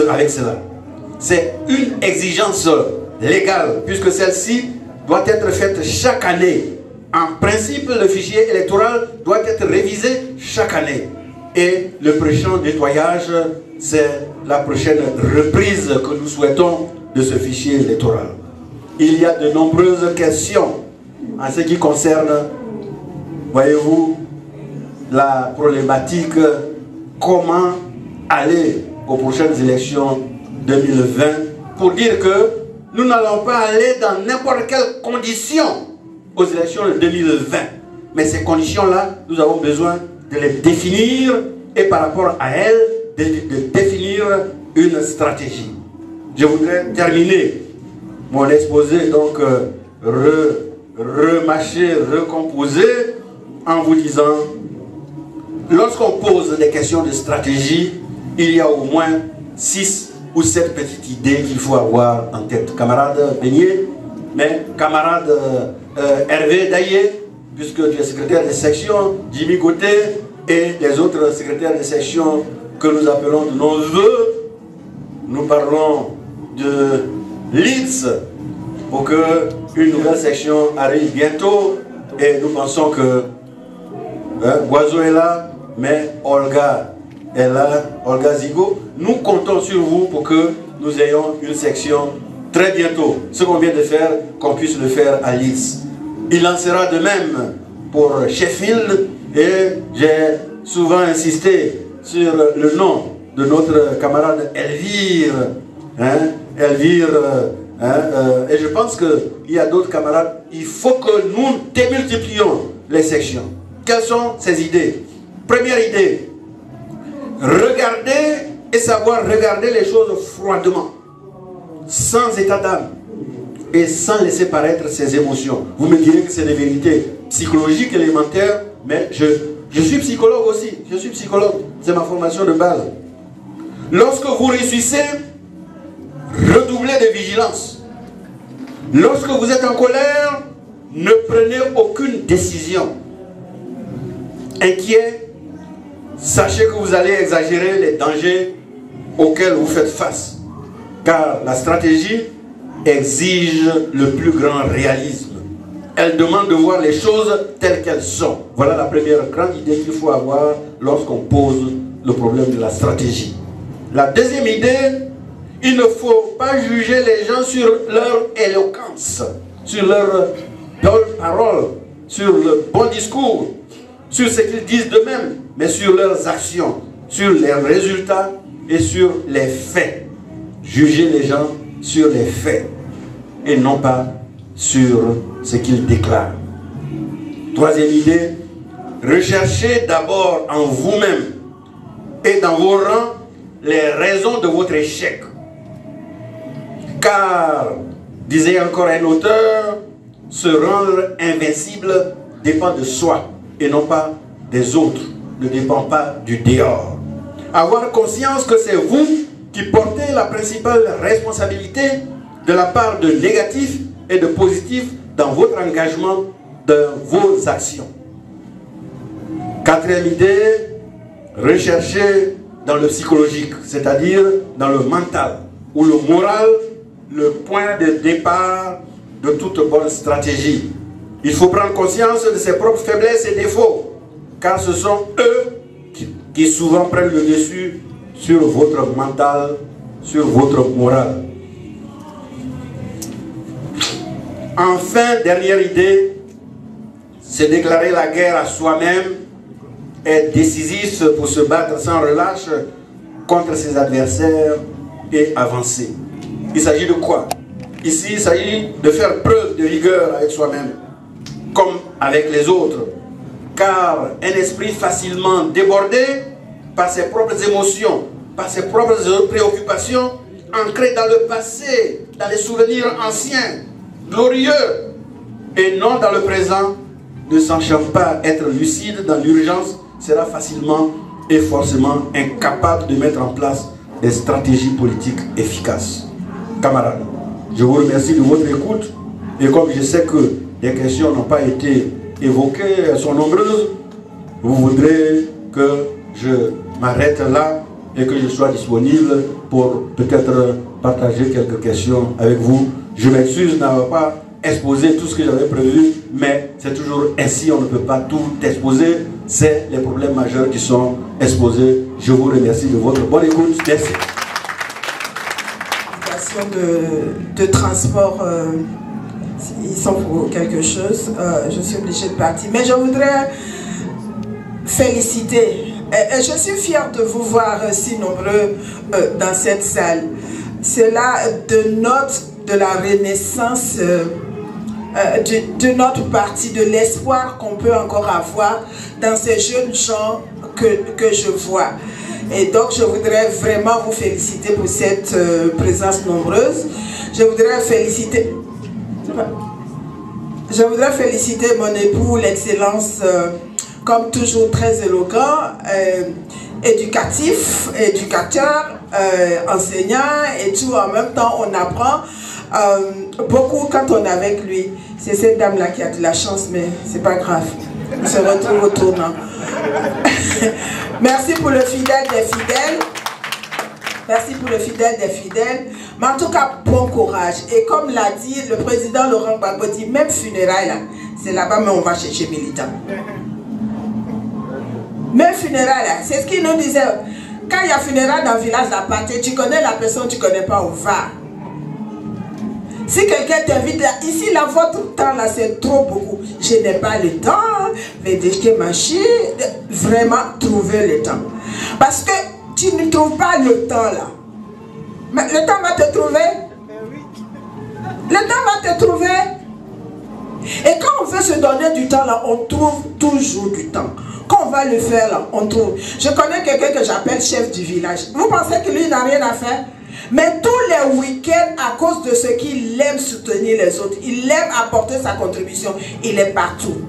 C: avec cela. C'est une exigence légale puisque celle-ci doit être faite chaque année. En principe, le fichier électoral doit être révisé chaque année. Et le prochain nettoyage, c'est la prochaine reprise que nous souhaitons de ce fichier électoral. Il y a de nombreuses questions en ce qui concerne, voyez-vous, la problématique comment aller aux prochaines élections 2020 pour dire que nous n'allons pas aller dans n'importe quelle condition aux élections de 2020. Mais ces conditions-là, nous avons besoin de les définir et par rapport à elles, de définir une stratégie. Je voudrais terminer mon exposé, donc remâcher, recomposer en vous disant, lorsqu'on pose des questions de stratégie, il y a au moins 6 ou 7 petites idées qu'il faut avoir en tête. Camarade Beignet, mais camarade Hervé Daillé, puisque tu es secrétaire de section, Jimmy Gauthier et les autres secrétaires de section que nous appelons de nos voeux. Nous parlons de Leeds pour qu'une nouvelle section arrive bientôt et nous pensons que Boiseau est là, mais Olga est là, Olga Zigo. Nous comptons sur vous pour que nous ayons une section très bientôt. Ce qu'on vient de faire, qu'on puisse le faire à Leeds. Il en sera de même pour Sheffield et j'ai souvent insisté sur le nom de notre camarade Elvire. Elvire, et je pense qu'il y a d'autres camarades. Il faut que nous démultiplions les sections. Quelles sont ces idées? Première idée, regarder et savoir regarder les choses froidement, sans état d'âme et sans laisser paraître ses émotions. Vous me direz que c'est des vérités psychologiques élémentaires, mais je suis psychologue aussi. Je suis psychologue, c'est ma formation de base. Lorsque vous réussissez, redoublez de vigilance. Lorsque vous êtes en colère, ne prenez aucune décision. Inquiet, sachez que vous allez exagérer les dangers auxquels vous faites face. Car la stratégie exige le plus grand réalisme. Elle demande de voir les choses telles qu'elles sont. Voilà la première grande idée qu'il faut avoir lorsqu'on pose le problème de la stratégie. La deuxième idée, il ne faut pas juger les gens sur leur éloquence, sur leur belle parole, sur le bon discours, sur ce qu'ils disent d'eux-mêmes, mais sur leurs actions, sur les résultats et sur les faits. Juger les gens sur les faits et non pas sur ce qu'ils déclarent. Troisième idée, recherchez d'abord en vous-même et dans vos rangs les raisons de votre échec. Car, disait encore un auteur, se rendre invincible dépend de soi et non pas des autres, ne dépend pas du dehors. Avoir conscience que c'est vous qui portez la principale responsabilité de la part de négatif et de positif dans votre engagement, dans vos actions. Quatrième idée, rechercher dans le psychologique, c'est-à-dire dans le mental, ou le moral, le point de départ de toute bonne stratégie. Il faut prendre conscience de ses propres faiblesses et défauts, car ce sont eux qui souvent prennent le dessus sur votre mental, sur votre moral. Enfin, dernière idée, c'est déclarer la guerre à soi-même, être décisif pour se battre sans relâche contre ses adversaires et avancer. Il s'agit de quoi? Ici, il s'agit de faire preuve de rigueur avec soi-même, comme avec les autres. Car un esprit facilement débordé par ses propres émotions, par ses propres préoccupations, ancré dans le passé, dans les souvenirs anciens, glorieux, et non dans le présent, ne sachant pas être lucide dans l'urgence, sera facilement et forcément incapable de mettre en place des stratégies politiques efficaces. Camarades, je vous remercie de votre écoute, et comme je sais que les questions n'ont pas été évoquées, elles sont nombreuses, vous voudrez que je m'arrête là et que je sois disponible pour peut-être partager quelques questions avec vous. Je m'excuse de n'avoir pas exposé tout ce que j'avais prévu, mais c'est toujours ainsi, on ne peut pas tout exposer. C'est les problèmes majeurs qui sont exposés. Je vous remercie de votre bonne écoute. Merci.
F: De transport, ils sont pour quelque chose. Je suis obligée de partir. Mais je voudrais féliciter. Et je suis fière de vous voir si nombreux dans cette salle. C'est là de la renaissance de notre parti, de l'espoir qu'on peut encore avoir dans ces jeunes gens que je vois. Et donc je voudrais vraiment vous féliciter pour cette présence nombreuse. Je voudrais féliciter mon époux, l'excellence, comme toujours très éloquent, éducateur, enseignant et tout. En même temps, on apprend beaucoup quand on est avec lui. C'est cette dame-là qui a de la chance, mais c'est pas grave. On se retrouve au tournant. Merci pour le fidèle des fidèles. Merci pour le fidèle des fidèles. Mais en tout cas, bon courage. Et comme l'a dit le président Laurent Gbagbo, dit même funérailles, là, c'est là-bas, mais on va chercher militant. Même funérailles, là, c'est ce qu'il nous disait. Quand il y a funérailles dans le village d'Apaté, tu connais la personne, tu ne connais pas, on va. Si quelqu'un t'invite là, ici, là, votre temps, là, c'est trop beaucoup. Je n'ai pas le temps, vraiment trouver le temps. Parce que tu ne trouves pas le temps, là. Mais le temps va te trouver. Le temps va te trouver. Et quand on veut se donner du temps, là, on trouve toujours du temps. Quand on va le faire, là, on trouve. Je connais quelqu'un que j'appelle chef du village. Vous pensez que lui n'a rien à faire? Mais tous les week-ends, à cause de ce qu'il aime soutenir les autres, il aime apporter sa contribution, il est partout.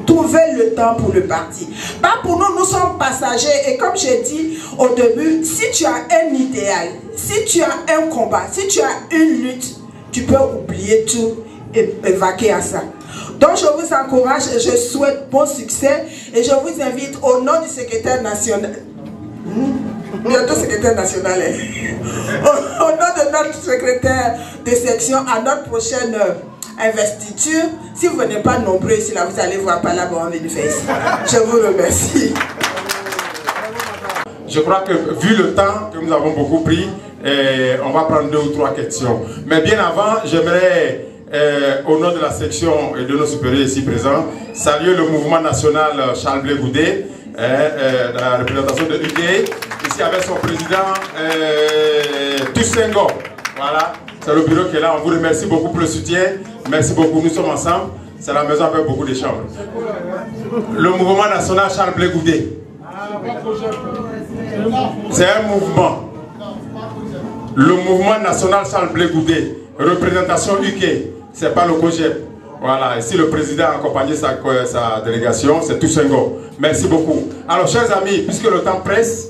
F: Trouvez le temps pour le parti. Pas pour nous, nous sommes passagers. Et comme j'ai dit au début, si tu as un idéal, si tu as un combat, si tu as une lutte, tu peux oublier tout et vaquer à ça. Donc je vous encourage et je souhaite bon succès. Et je vous invite au nom du secrétaire national. Bientôt secrétaire national. Au nom de notre secrétaire de section à notre prochaine investiture. Si vous n'êtes pas nombreux ici, là, vous allez voir par là, bon, on vient faire ici. Je vous remercie.
B: Je crois que vu le temps que nous avons beaucoup pris, on va prendre 2 ou 3 questions. Mais bien avant, j'aimerais, au nom de la section et de nos supérieurs ici présents, saluer le mouvement national Charles Blé Goudé, la représentation de l'UD, ici avec son président Tussengo. Voilà, c'est le bureau qui est là. On vous remercie beaucoup pour le soutien. Merci beaucoup, nous sommes ensemble. C'est la maison avec beaucoup de chambres. Le mouvement national Charles Blé Goudé. C'est un mouvement. Le mouvement national Charles Blé Goudé. Représentation UK. C'est pas le COGEP. Voilà, ici le président a accompagné sa délégation, c'est Tussengo. Merci beaucoup. Alors, chers amis, puisque le temps presse,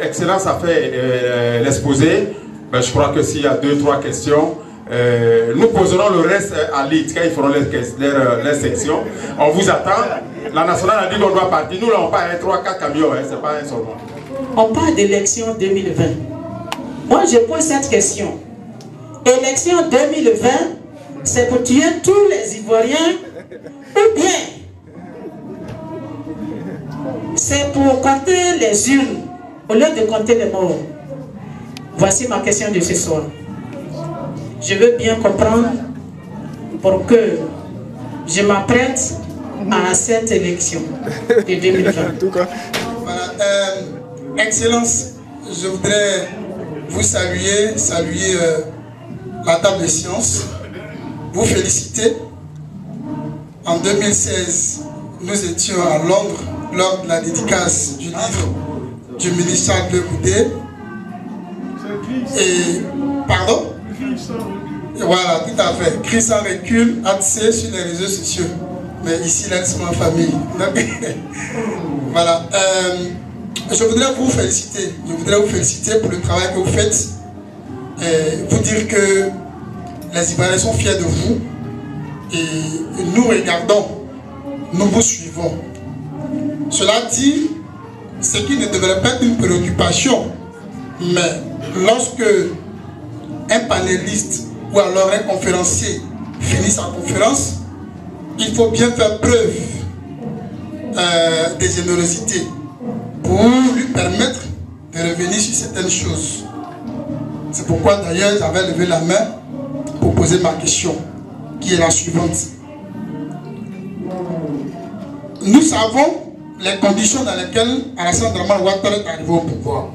B: Excellence a fait l'exposé. Ben, je crois que s'il y a 2 ou 3 questions, nous poserons le reste à l'IT, quand ils feront les sections. On vous attend. La nationale a dit qu'on doit partir. Nous, là, on part 3 4 camions, hein, c'est pas un seul mois.
H: On parle d'élection 2020. Moi, je pose cette question. Élection 2020, c'est pour tuer tous les Ivoiriens ou bien c'est pour compter les urnes au lieu de compter les morts? Voici ma question de ce soir. Je veux bien comprendre pour que je m'apprête à cette élection de 2020.
I: Voilà, Excellence, je voudrais vous saluer la table de sciences, vous féliciter. En 2016, nous étions à Londres lors de la dédicace du livre du ministre de Goudé. Et, pardon? Voilà, tout à fait. Cri sans recul, accès sur les réseaux sociaux. Mais ici, là, c'est ma famille. Donc, voilà. Je voudrais vous féliciter. Je voudrais vous féliciter pour le travail que vous faites. Et vous dire que les Ivoiriens sont fiers de vous. Et nous regardons, nous vous suivons. Cela dit, ce qui ne devrait pas être une préoccupation, mais lorsque un panéliste ou alors un conférencier finit sa conférence, il faut bien faire preuve de générosité pour lui permettre de revenir sur certaines choses. C'est pourquoi d'ailleurs j'avais levé la main pour poser ma question, qui est la suivante. Nous savons les conditions dans lesquelles Alassane Dramane Ouattara est arrivé au pouvoir.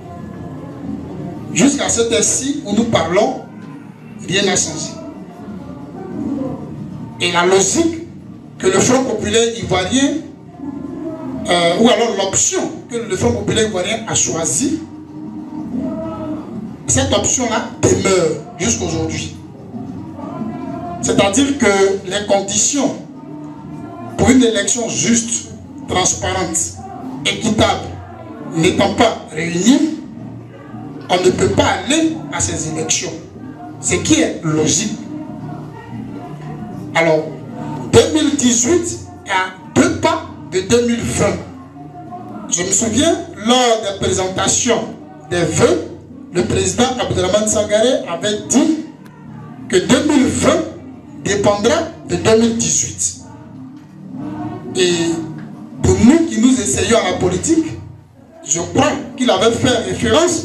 I: Jusqu'à cette heure-ci où nous parlons, rien n'a changé. Et la logique que le Front populaire ivoirien, ou alors l'option que le Front populaire ivoirien a choisie, cette option-là demeure jusqu'aujourd'hui. C'est-à-dire que les conditions pour une élection juste, transparente, équitable, n'étant pas réunies, on ne peut pas aller à ces élections. Ce qui est logique. Alors, 2018 est à 2 pas de 2020. Je me souviens, lors des présentations des vœux, le président Abdelrahmane Sangaré avait dit que 2020 dépendra de 2018. Et pour nous qui nous essayons à la politique, je crois qu'il avait fait référence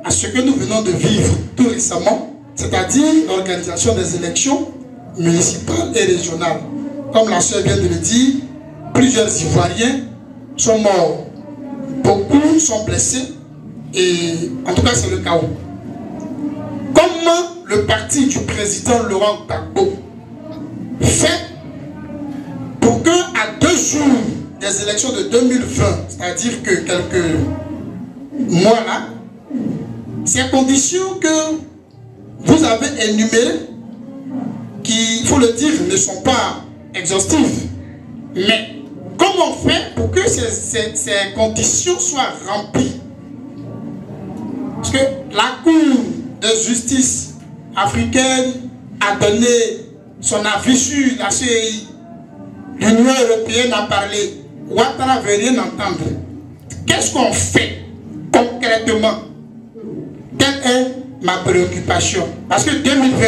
I: à ce que nous venons de vivre tout récemment, c'est-à-dire l'organisation des élections municipales et régionales. Comme la soeur vient de le dire, plusieurs Ivoiriens sont morts, beaucoup sont blessés, et en tout cas c'est le chaos. Comment le parti du président Laurent Gbagbo fait pour que à 2 jours des élections de 2020, c'est-à-dire que quelques mois là, ces conditions que vous avez énumérées, qui, il faut le dire, ne sont pas exhaustives, mais comment on fait pour que ces conditions soient remplies? Parce que la Cour de justice africaine a donné son avis sur la CEI. L'Union européenne a parlé. Ouattara ne veut rien entendre. Qu'est-ce qu'on fait concrètement? Telle est ma préoccupation. Parce que 2020,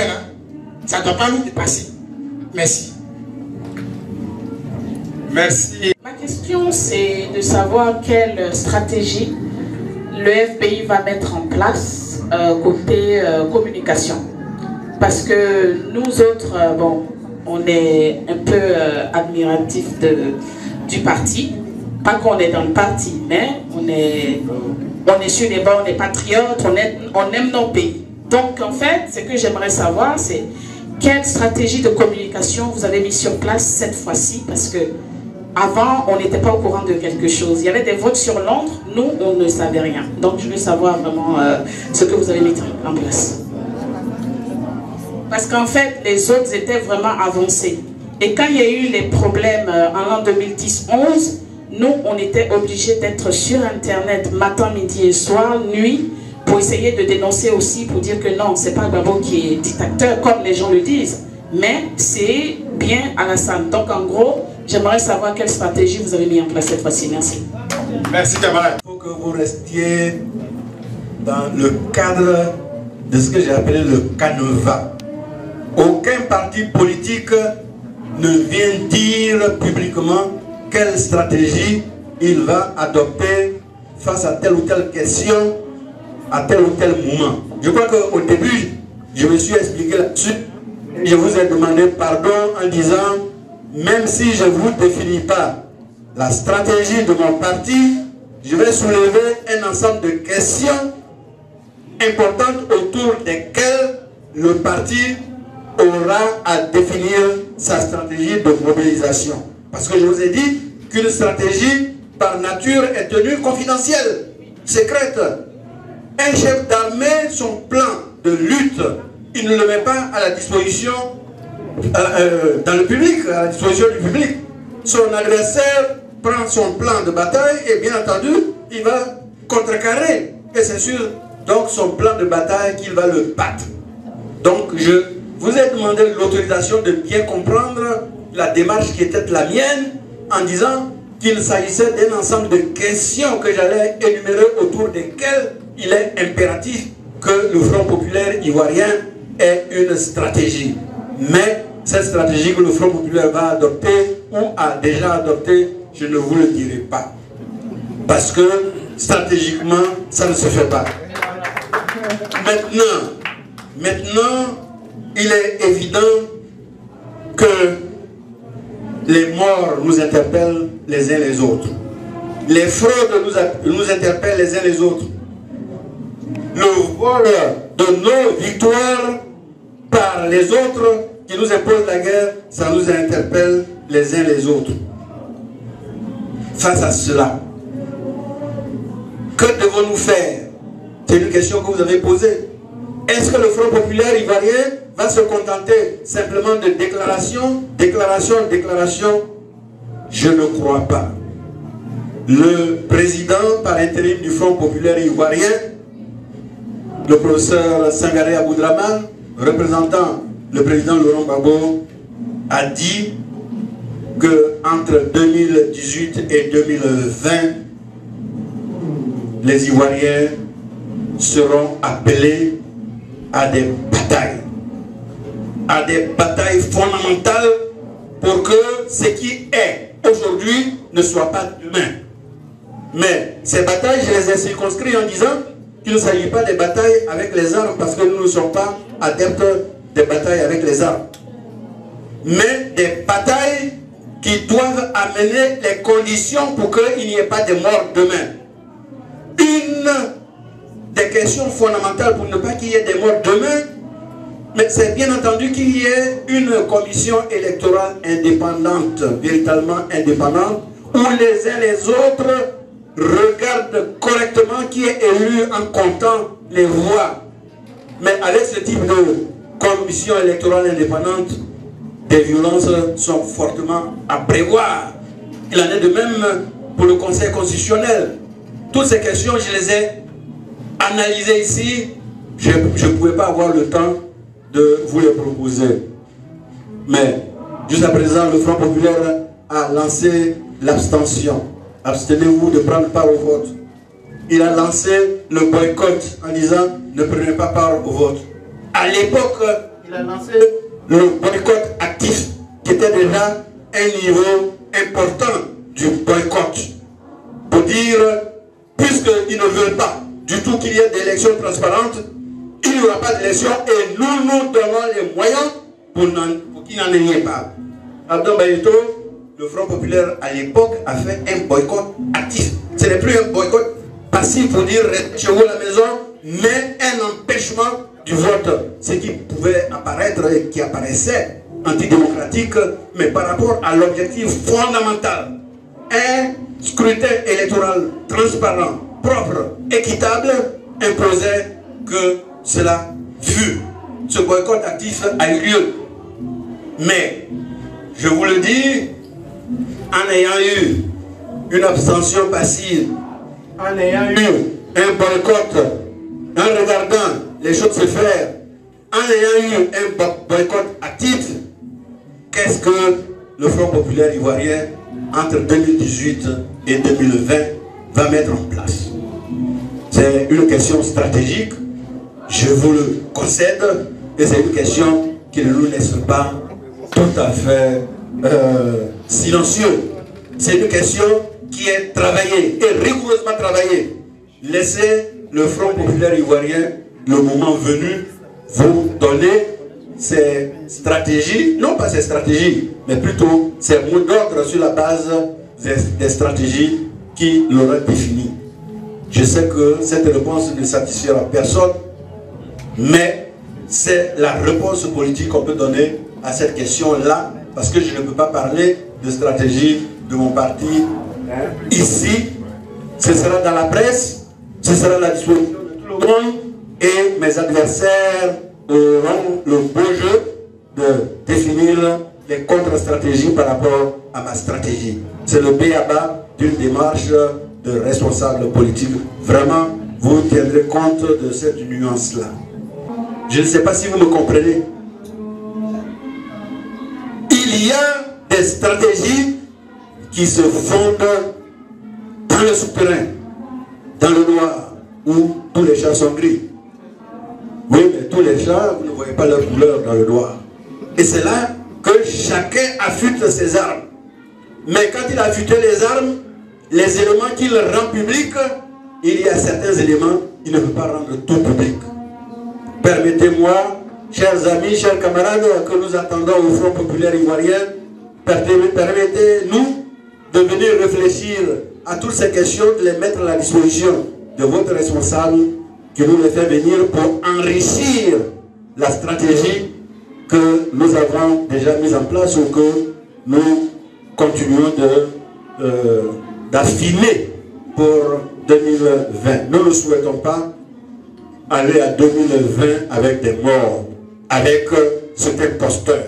I: ça ne doit pas nous dépasser. Merci.
B: Merci.
H: Ma question, c'est de savoir quelle stratégie le FPI va mettre en place côté communication. Parce que nous autres, bon, on est un peu admiratifs du parti. Pas qu'on est dans le parti, mais on est sur les bancs, on est patriotes, on aime nos pays. Donc en fait, ce que j'aimerais savoir, c'est quelle stratégie de communication vous avez mis sur place cette fois-ci, parce que avant, on n'était pas au courant de quelque chose. Il y avait des votes sur Londres, nous, on ne savait rien. Donc je veux savoir vraiment ce que vous avez mis en place. Parce qu'en fait, les autres étaient vraiment avancés. Et quand il y a eu les problèmes en l'an 2010-11, nous, on était obligés d'être sur Internet matin, midi et soir, nuit, pour essayer de dénoncer aussi, pour dire que non, c'est pas Gbagbo qui est dictateur, comme les gens le disent, mais c'est bien Alassane. Donc en gros, j'aimerais savoir quelle stratégie vous avez mis en place cette fois-ci. Merci.
B: Merci, camarade.
C: Il faut que vous restiez dans le cadre de ce que j'ai appelé le canevas. Aucun parti politique ne vient dire publiquement quelle stratégie il va adopter face à telle ou telle question, à tel ou tel moment. Je crois qu'au début, je me suis expliqué là-dessus. Je vous ai demandé pardon en disant, même si je ne vous définis pas la stratégie de mon parti, je vais soulever un ensemble de questions importantes autour desquelles le parti aura à définir sa stratégie de mobilisation. Parce que je vous ai dit qu'une stratégie, par nature, est tenue confidentielle, secrète. Un chef d'armée, son plan de lutte, il ne le met pas à la disposition dans le public, à la disposition du public. Son adversaire prend son plan de bataille et bien entendu, il va contrecarrer. Et c'est sûr, donc son plan de bataille qu'il va le battre. Donc je vous ai demandé l'autorisation de bien comprendre la démarche qui était la mienne en disant qu'il s'agissait d'un ensemble de questions que j'allais énumérer autour desquelles il est impératif que le Front populaire ivoirien ait une stratégie. Mais cette stratégie que le Front populaire va adopter ou a déjà adoptée, je ne vous le dirai pas. Parce que stratégiquement, ça ne se fait pas. Maintenant, il est évident que les morts nous interpellent les uns les autres. Les fraudes nous interpellent les uns les autres. Le vol de nos victoires par les autres qui nous imposent la guerre, ça nous interpelle les uns les autres. Face à cela, que devons-nous faire? C'est une question que vous avez posée. Est-ce que le Front populaire ivoirien va se contenter simplement de déclarations, déclarations? Je ne crois pas. Le président par intérim du Front populaire ivoirien, le professeur Sangaré Aboudraman, représentant le président Laurent Gbagbo, a dit qu'entre 2018 et 2020, les Ivoiriens seront appelés à des batailles fondamentales pour que ce qui est aujourd'hui ne soit pas demain. Mais ces batailles, je les ai circonscrites en disant qu'il ne s'agit pas des batailles avec les armes, parce que nous ne sommes pas adeptes des batailles avec les armes, mais des batailles qui doivent amener les conditions pour qu'il n'y ait pas de morts demain. Une des questions fondamentales pour ne pas qu'il y ait des morts demain, mais c'est bien entendu qu'il y ait une commission électorale indépendante, véritablement indépendante, où les uns les autres regardent correctement qui est élu en comptant les voix. Mais avec ce type de commission électorale indépendante, des violences sont fortement à prévoir. Il en est de même pour le Conseil constitutionnel. Toutes ces questions, je les ai analysées ici. Je ne pouvais pas avoir le temps de vous les proposer. Mais jusqu'à présent, le Front populaire a lancé l'abstention. Abstenez-vous de prendre part au vote. Il a lancé le boycott en disant ne prenez pas part au vote. À l'époque, il a lancé le boycott actif, qui était déjà un niveau important du boycott. Pour dire, puisqu'ils ne veulent pas du tout qu'il y ait d'élections transparentes, il n'y aura pas d'élections et nous nous donnons les moyens pour qu'il n'en ait pas. Abdou Bayito, le Front populaire à l'époque a fait un boycott actif. Ce n'est plus un boycott passif pour dire restez chez vous à la maison, mais un empêchement du vote. Ce qui pouvait apparaître et qui apparaissait antidémocratique, mais par rapport à l'objectif fondamental, un scrutin électoral transparent, propre, équitable, imposait que cela fut. Ce boycott actif a eu lieu. Mais, je vous le dis, en ayant eu une abstention passive, en ayant eu un boycott, en regardant les choses se faire, en ayant eu un boycott actif, qu'est-ce que le Front populaire ivoirien, entre 2018 et 2020, va mettre en place? C'est une question stratégique, je vous le concède, et c'est une question qui ne nous laisse pas tout à fait silencieux. C'est une question qui est travaillée, et rigoureusement travaillée. Laissez le Front populaire ivoirien, le moment venu, vous donner ses stratégies, non pas ses stratégies, mais plutôt ses mots d'ordre sur la base des stratégies qu'il aura définies. Je sais que cette réponse ne satisfera personne, mais c'est la réponse politique qu'on peut donner à cette question-là, parce que je ne peux pas parler de stratégie de mon parti ici. Ce sera dans la presse, ce sera à la disposition de tout le monde, et mes adversaires auront le beau jeu de définir les contre-stratégies par rapport à ma stratégie. C'est le b.a.-ba d'une démarche de responsable politique. Vraiment, vous tiendrez compte de cette nuance-là. Je ne sais pas si vous me comprenez. Il y a des stratégies qui se fondent dans le souterrain, dans le noir, où tous les chats sont gris. Oui, mais tous les chats, vous ne voyez pas leur couleur dans le noir. Et c'est là que chacun affûte ses armes. Mais quand il a affûté les armes, les éléments qu'il rend publics, il y a certains éléments, il ne peut pas rendre tout public. Permettez-moi, chers amis, chers camarades, que nous attendons au Front populaire ivoirien, permettez-nous de venir réfléchir à toutes ces questions, de les mettre à la disposition de votre responsable qui nous les fait venir pour enrichir la stratégie que nous avons déjà mise en place ou que nous continuons d'affiner pour 2020. Nous ne souhaitons pas aller à 2020 avec des morts, avec cet imposteur.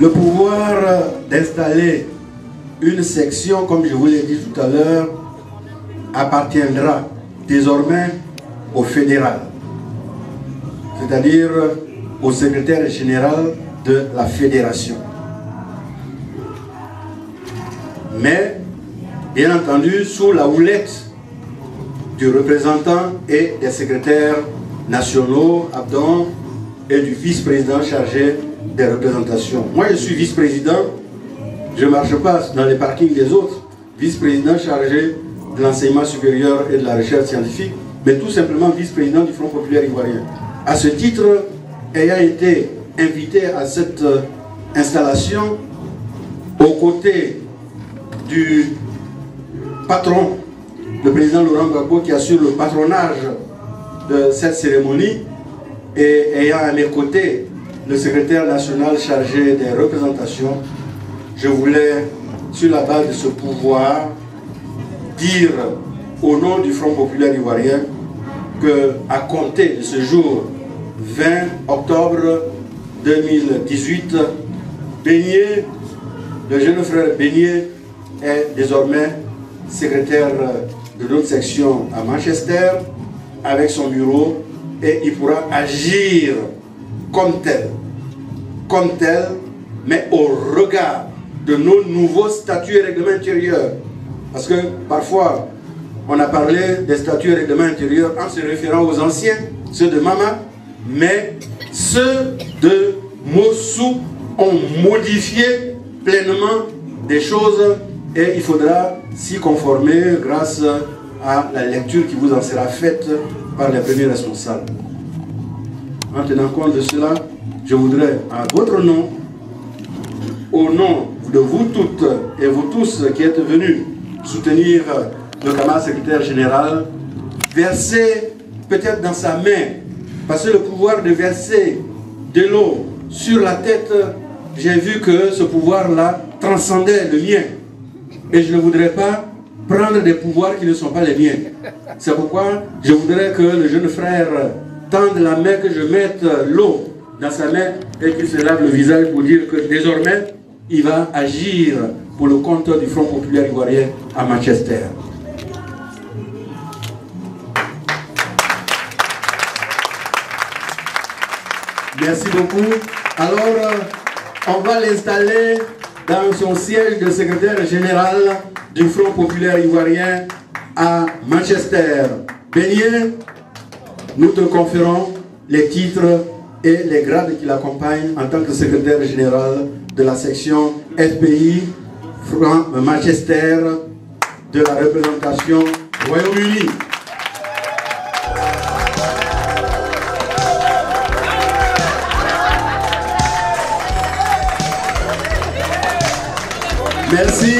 C: Le pouvoir d'installer une section, comme je vous l'ai dit tout à l'heure, appartiendra désormais au fédéral, c'est-à-dire au secrétaire général de la fédération. Mais, bien entendu, sous la houlette du représentant et des secrétaires nationaux, Abdon, et du vice-président chargé des représentations. Moi, je suis vice-président, je ne marche pas dans les parkings des autres, vice-président chargé de l'enseignement supérieur et de la recherche scientifique, mais tout simplement vice-président du Front populaire ivoirien. À ce titre, ayant été invité à cette installation, aux côtés du patron, le président Laurent Gbagbo, qui assure le patronage de cette cérémonie, et ayant à mes côtés le secrétaire national chargé des représentations, je voulais, sur la base de ce pouvoir, dire au nom du Front populaire ivoirien qu'à compter de ce jour 20 octobre 2018, Beignet, le jeune frère Beignet, est désormais secrétaire de notre section à Manchester avec son bureau, et il pourra agir comme tel, mais au regard de nos nouveaux statuts et règlements intérieurs. Parce que parfois, on a parlé des statuts et règlements intérieurs en se référant aux anciens, ceux de Mama, mais ceux de Mossou ont modifié pleinement des choses et il faudra s'y conformer grâce à la lecture qui vous en sera faite par les premiers responsables. En tenant compte de cela, je voudrais, à votre nom, au nom de vous toutes et vous tous qui êtes venus soutenir le camarade secrétaire général, verser peut-être dans sa main, parce que le pouvoir de verser de l'eau sur la tête, j'ai vu que ce pouvoir-là transcendait le mien. Et je ne voudrais pas prendre des pouvoirs qui ne sont pas les miens. C'est pourquoi je voudrais que le jeune frère tende la main, que je mette l'eau dans sa main et qu'il se lave le visage pour dire que désormais, il va agir pour le compte du Front populaire ivoirien à Manchester. Merci beaucoup. Alors, on va l'installer dans son siège de secrétaire général du Front populaire ivoirien à Manchester. Beignet, nous te conférons les titres et les grades qui l'accompagnent en tant que secrétaire général de la section FPI Manchester de la représentation Royaume-Uni. Merci.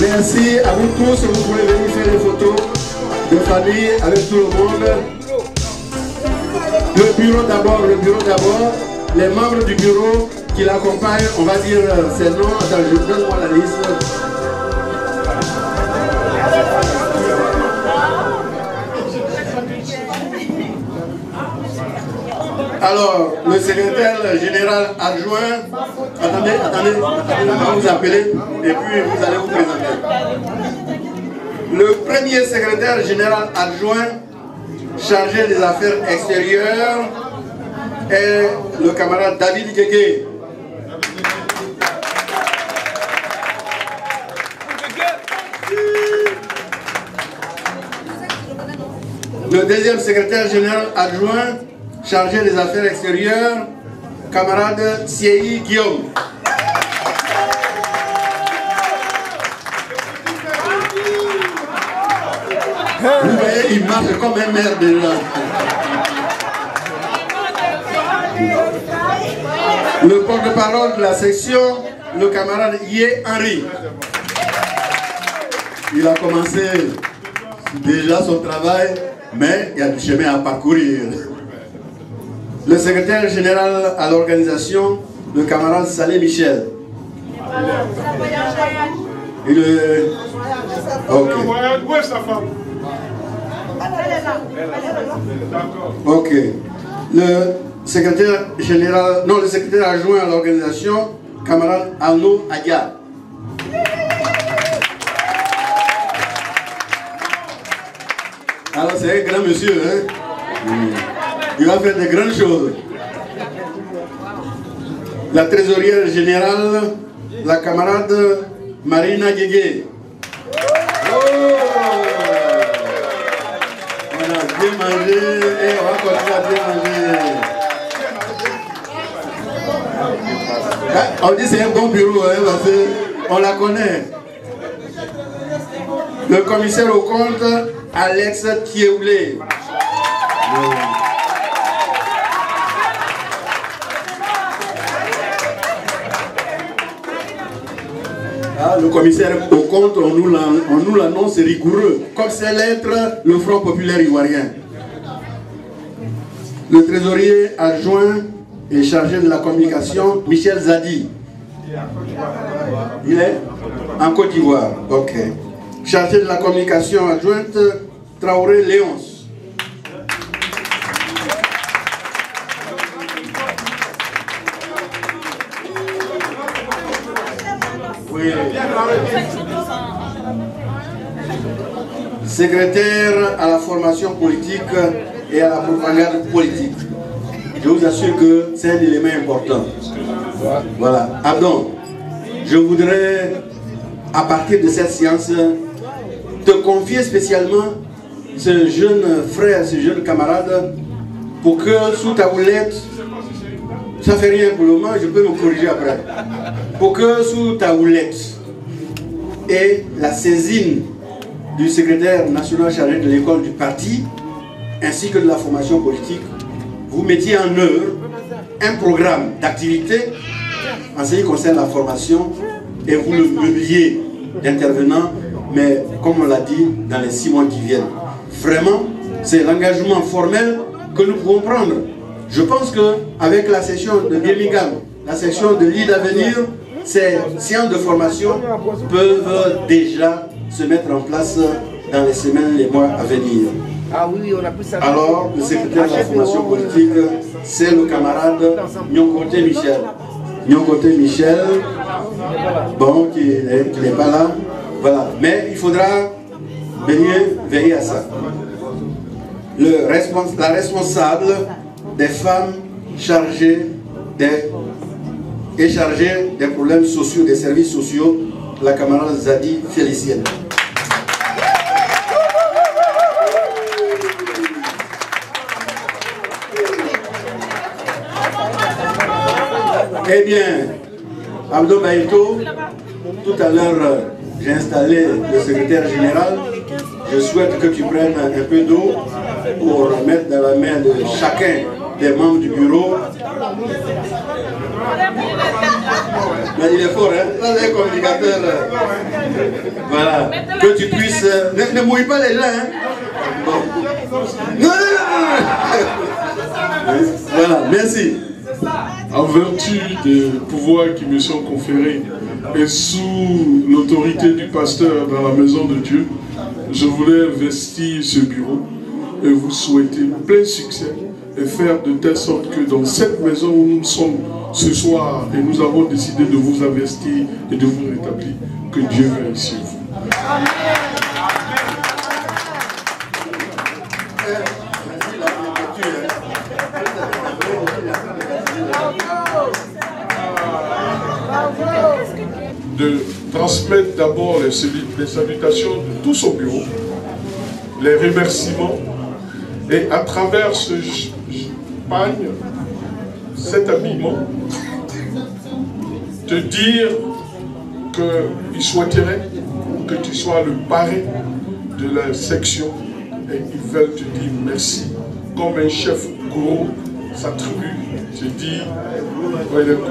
C: Merci à vous tous. Vous pouvez venir faire des photos de famille avec tout le monde. Le bureau d'abord. Les membres du bureau qui l'accompagnent, on va dire ces noms. Attends, je donne-moi la liste. Alors, le secrétaire général adjoint, attendez, on va vous appeler et puis vous allez vous présenter. Le premier secrétaire général adjoint chargé des affaires extérieures est le camarade David Guégué. Le deuxième secrétaire général adjoint chargé des affaires extérieures, camarade Siei Guillaume. Vous voyez, il marche comme un maire déjà. Le porte-parole de la section, le camarade Yé Henry. Il a commencé déjà son travail, mais il y a du chemin à parcourir. Le secrétaire général à l'organisation, le camarade Salé Michel. Et le... Ok. Ok. Le secrétaire général, non, le secrétaire adjoint à l'organisation, camarade Arnaud Adia. Alors c'est un grand monsieur, hein? Il va faire de grandes choses. La trésorière générale, la camarade Marina Guégué. Oh! On a bien mangé et on va continuer à bien manger. On dit c'est un bon bureau, hein, parce qu'on la connaît. Le commissaire au compte, Alex Thieoulé. Le commissaire au compte, on nous l'annonce rigoureux, comme c'est l'être le Front populaire ivoirien. Le trésorier adjoint et chargé de la communication, Michel Zadi. Il est en Côte d'Ivoire, ok. Chargé de la communication adjointe, Traoré Léonce. Secrétaire à la formation politique et à la propagande politique. Je vous assure que c'est un élément important. Voilà. Abdon, je voudrais, à partir de cette séance, te confier spécialement ce jeune frère, ce jeune camarade, pour que sous ta houlette, ça fait rien pour le moment, je peux me corriger après, pour que sous ta houlette et la saisine du secrétaire national chargé de l'école du parti, ainsi que de la formation politique, vous mettiez en œuvre un programme d'activité en ce qui concerne la formation et vous le meubliez d'intervenants, mais comme on l'a dit, dans les 6 mois qui viennent. Vraiment, c'est l'engagement formel que nous pouvons prendre. Je pense qu'avec la session de Birmingham, la session de l'île d'avenir, ces séances de formation peuvent déjà se mettre en place dans les semaines, les mois à venir. Alors, le secrétaire de la formation politique, c'est le camarade Nyonkote Michel. Nyonkote Michel, bon, qui n'est pas là, voilà. Mais il faudra veiller à ça. La responsable des femmes chargées des problèmes sociaux, des services sociaux, la camarade Zadi Félicienne. Eh bien, Abdo Baïto, tout à l'heure, j'ai installé le secrétaire général. Je souhaite que tu prennes un peu d'eau pour mettre dans la main de chacun des membres du bureau. Mais il est fort, hein? Ça, c'est un communicateur. Voilà. Que tu puisses. Ne mouille pas les gens, hein? Bon. Non, non, non. Voilà, merci.
D: En vertu des pouvoirs qui me sont conférés et sous l'autorité du pasteur dans la maison de Dieu, je voulais investir ce bureau et vous souhaiter plein succès et faire de telle sorte que dans cette maison où nous sommes ce soir et nous avons décidé de vous investir et de vous rétablir, que Dieu veille sur vous. De transmettre d'abord les salutations de tout son bureau, les remerciements, et à travers ce pagne, cet habillement, te dire qu'ils souhaiteraient que tu sois le parrain de la section et ils veulent te dire merci. Comme un chef gourou, sa tribu te dit, ouais, le gourou.